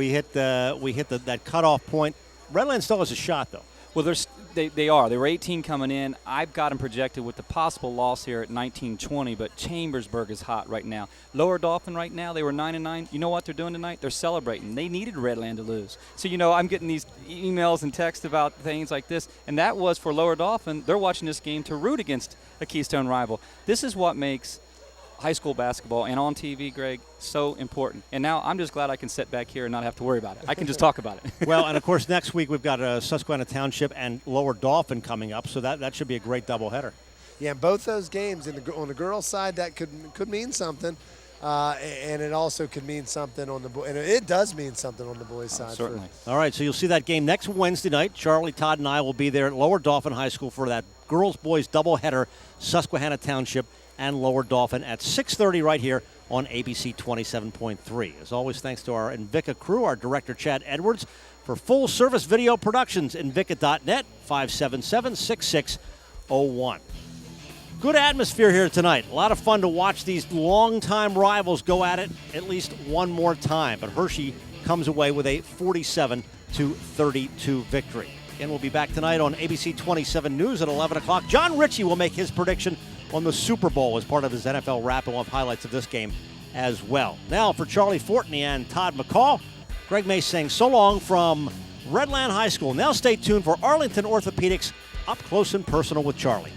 hit that cutoff point. Redland still has a shot, though. Well, they are. They were 18 coming in. I've got them projected with the possible loss here at 19-20, but Chambersburg is hot right now. Lower Dauphin right now, they were 9-9. You know what they're doing tonight? They're celebrating. They needed Redland to lose. So, I'm getting these emails and texts about things like this, and that was for Lower Dauphin. They're watching this game to root against a Keystone rival. This is what makes high school basketball and on TV, Greg, so important. And now I'm just glad I can sit back here and not have to worry about it. I can just talk about it. Well, and of course, next week we've got Susquehanna Township and Lower Dauphin coming up, so that should be a great doubleheader. Yeah, both those games on the girls' side that could mean something, and it also could mean something on the boys. And it does mean something on the boys' side. Certainly. All right, so you'll see that game next Wednesday night. Charlie, Todd, and I will be there at Lower Dauphin High School for that girls-boys doubleheader, Susquehanna Township and Lower Dauphin at 6:30 right here on ABC 27.3. As always, thanks to our Invicta crew, our director Chad Edwards. For full-service video productions, Invicta.net, 577-6601. Good atmosphere here tonight. A lot of fun to watch these longtime rivals go at it at least one more time. But Hershey comes away with a 47 32 victory. And we'll be back tonight on ABC 27 News at 11 o'clock. John Ritchie will make his prediction on the Super Bowl as part of his NFL wrap, and we'll have highlights of this game as well. Now for Charlie Fortney and Todd McCall, Greg May saying so long from Redland High School. Now stay tuned for Arlington Orthopedics Up Close and Personal with Charlie.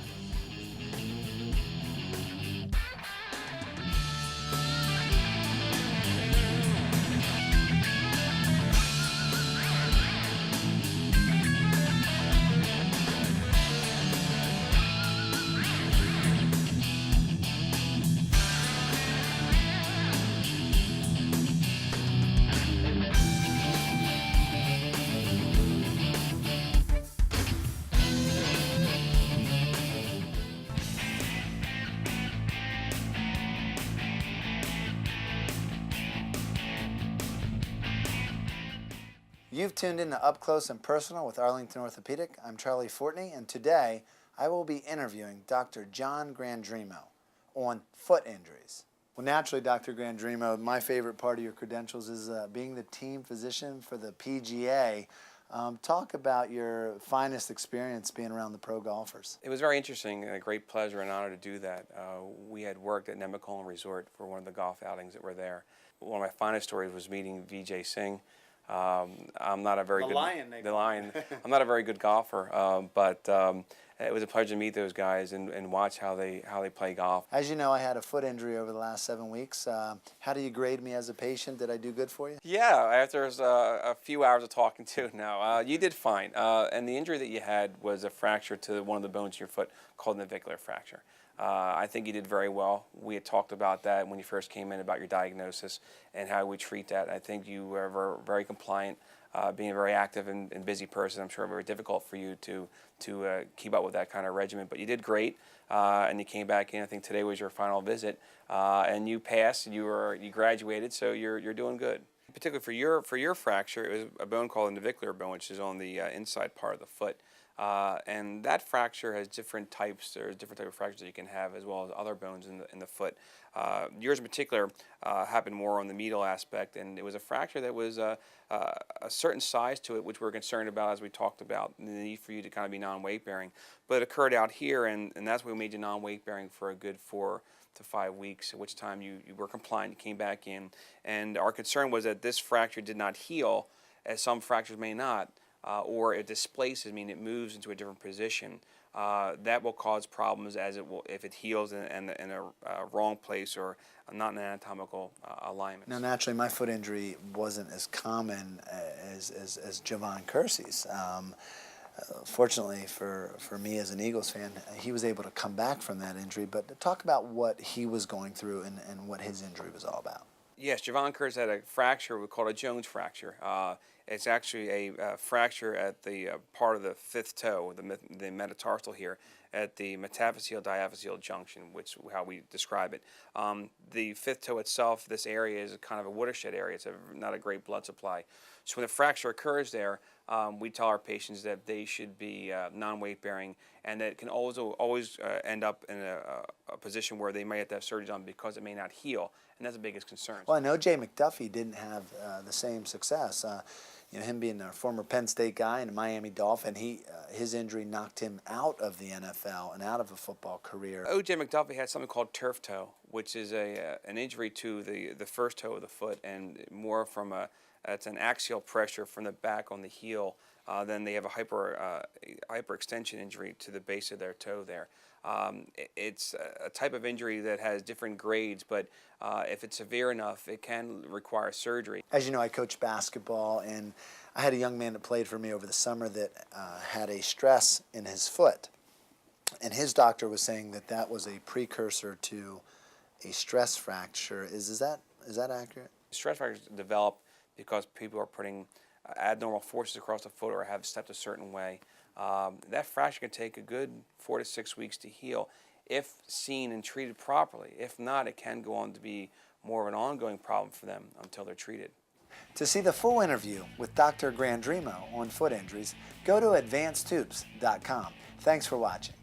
You've tuned in to Up Close and Personal with Arlington Orthopedic. I'm Charlie Fortney, and today I will be interviewing Dr. John Grandremo on foot injuries. Well, naturally, Dr. Grandremo, my favorite part of your credentials is being the team physician for the PGA. Talk about your finest experience being around the pro golfers. It was very interesting and a great pleasure and honor to do that. We had worked at Nemacolin Resort for one of the golf outings that were there. One of my finest stories was meeting Vijay Singh. I'm not a very good lion. I'm not a very good golfer, but it was a pleasure to meet those guys and watch how they play golf. As you know, I had a foot injury over the last 7 weeks. How do you grade me as a patient? Did I do good for you? Yeah, after a few hours of talking to now, you did fine. And the injury that you had was a fracture to one of the bones in your foot called navicular fracture. I think you did very well. We had talked about that when you first came in about your diagnosis and how we treat that. I think you were very compliant, being a very active and busy person. I'm sure very difficult for you to keep up with that kind of regimen, but you did great, and you came back in. I think today was your final visit, and you passed. You graduated, so you're doing good. Particularly for your fracture, it was a bone called the navicular bone, which is on the inside part of the foot. And that fracture has different types. There's different type of fractures that you can have, as well as other bones in the foot. Yours in particular happened more on the medial aspect, and it was a fracture that was a certain size to it, which we're concerned about as we talked about the need for you to kind of be non-weight bearing. But it occurred out here, and that's why we made you non-weight bearing for a good 4 to 5 weeks, at which time you were compliant, you came back in. And our concern was that this fracture did not heal, as some fractures may not. Or it displaces, meaning it moves into a different position. That will cause problems as it will if it heals in a wrong place or not in an anatomical alignment. Now, naturally, my foot injury wasn't as common as Javon Kersey's. Fortunately for me as an Eagles fan, he was able to come back from that injury. But talk about what he was going through and what his injury was all about. Yes, Javon Kersey had a fracture we call a Jones fracture. It's actually a fracture at the part of the fifth toe, the metatarsal here, at the metaphyseal-diaphyseal junction, which is how we describe it. The fifth toe itself, this area is kind of a watershed area. It's not a great blood supply. So when the fracture occurs there, we tell our patients that they should be non-weight bearing, and that it can always end up in a position where they might have to have surgery done because it may not heal, and that's the biggest concern. Well, I know Jay McDuffie didn't have the same success. Him being a former Penn State guy and a Miami Dolphin, his injury knocked him out of the NFL and out of a football career. O.J. McDuffie had something called turf toe, which is an injury to the first toe of the foot, and more from it's an axial pressure from the back on the heel. Then they have a hyperextension injury to the base of their toe there. It's a type of injury that has different grades, but if it's severe enough, it can require surgery. As you know, I coach basketball, and I had a young man that played for me over the summer that had a stress in his foot. And his doctor was saying that that was a precursor to a stress fracture. Is that accurate? Stress fractures develop because people are putting abnormal forces across the foot or have stepped a certain way. That fracture can take a good 4 to 6 weeks to heal if seen and treated properly. If not, it can go on to be more of an ongoing problem for them until they're treated. To see the full interview with Dr. Grandremo on foot injuries, go to advancedtubes.com. Thanks for watching.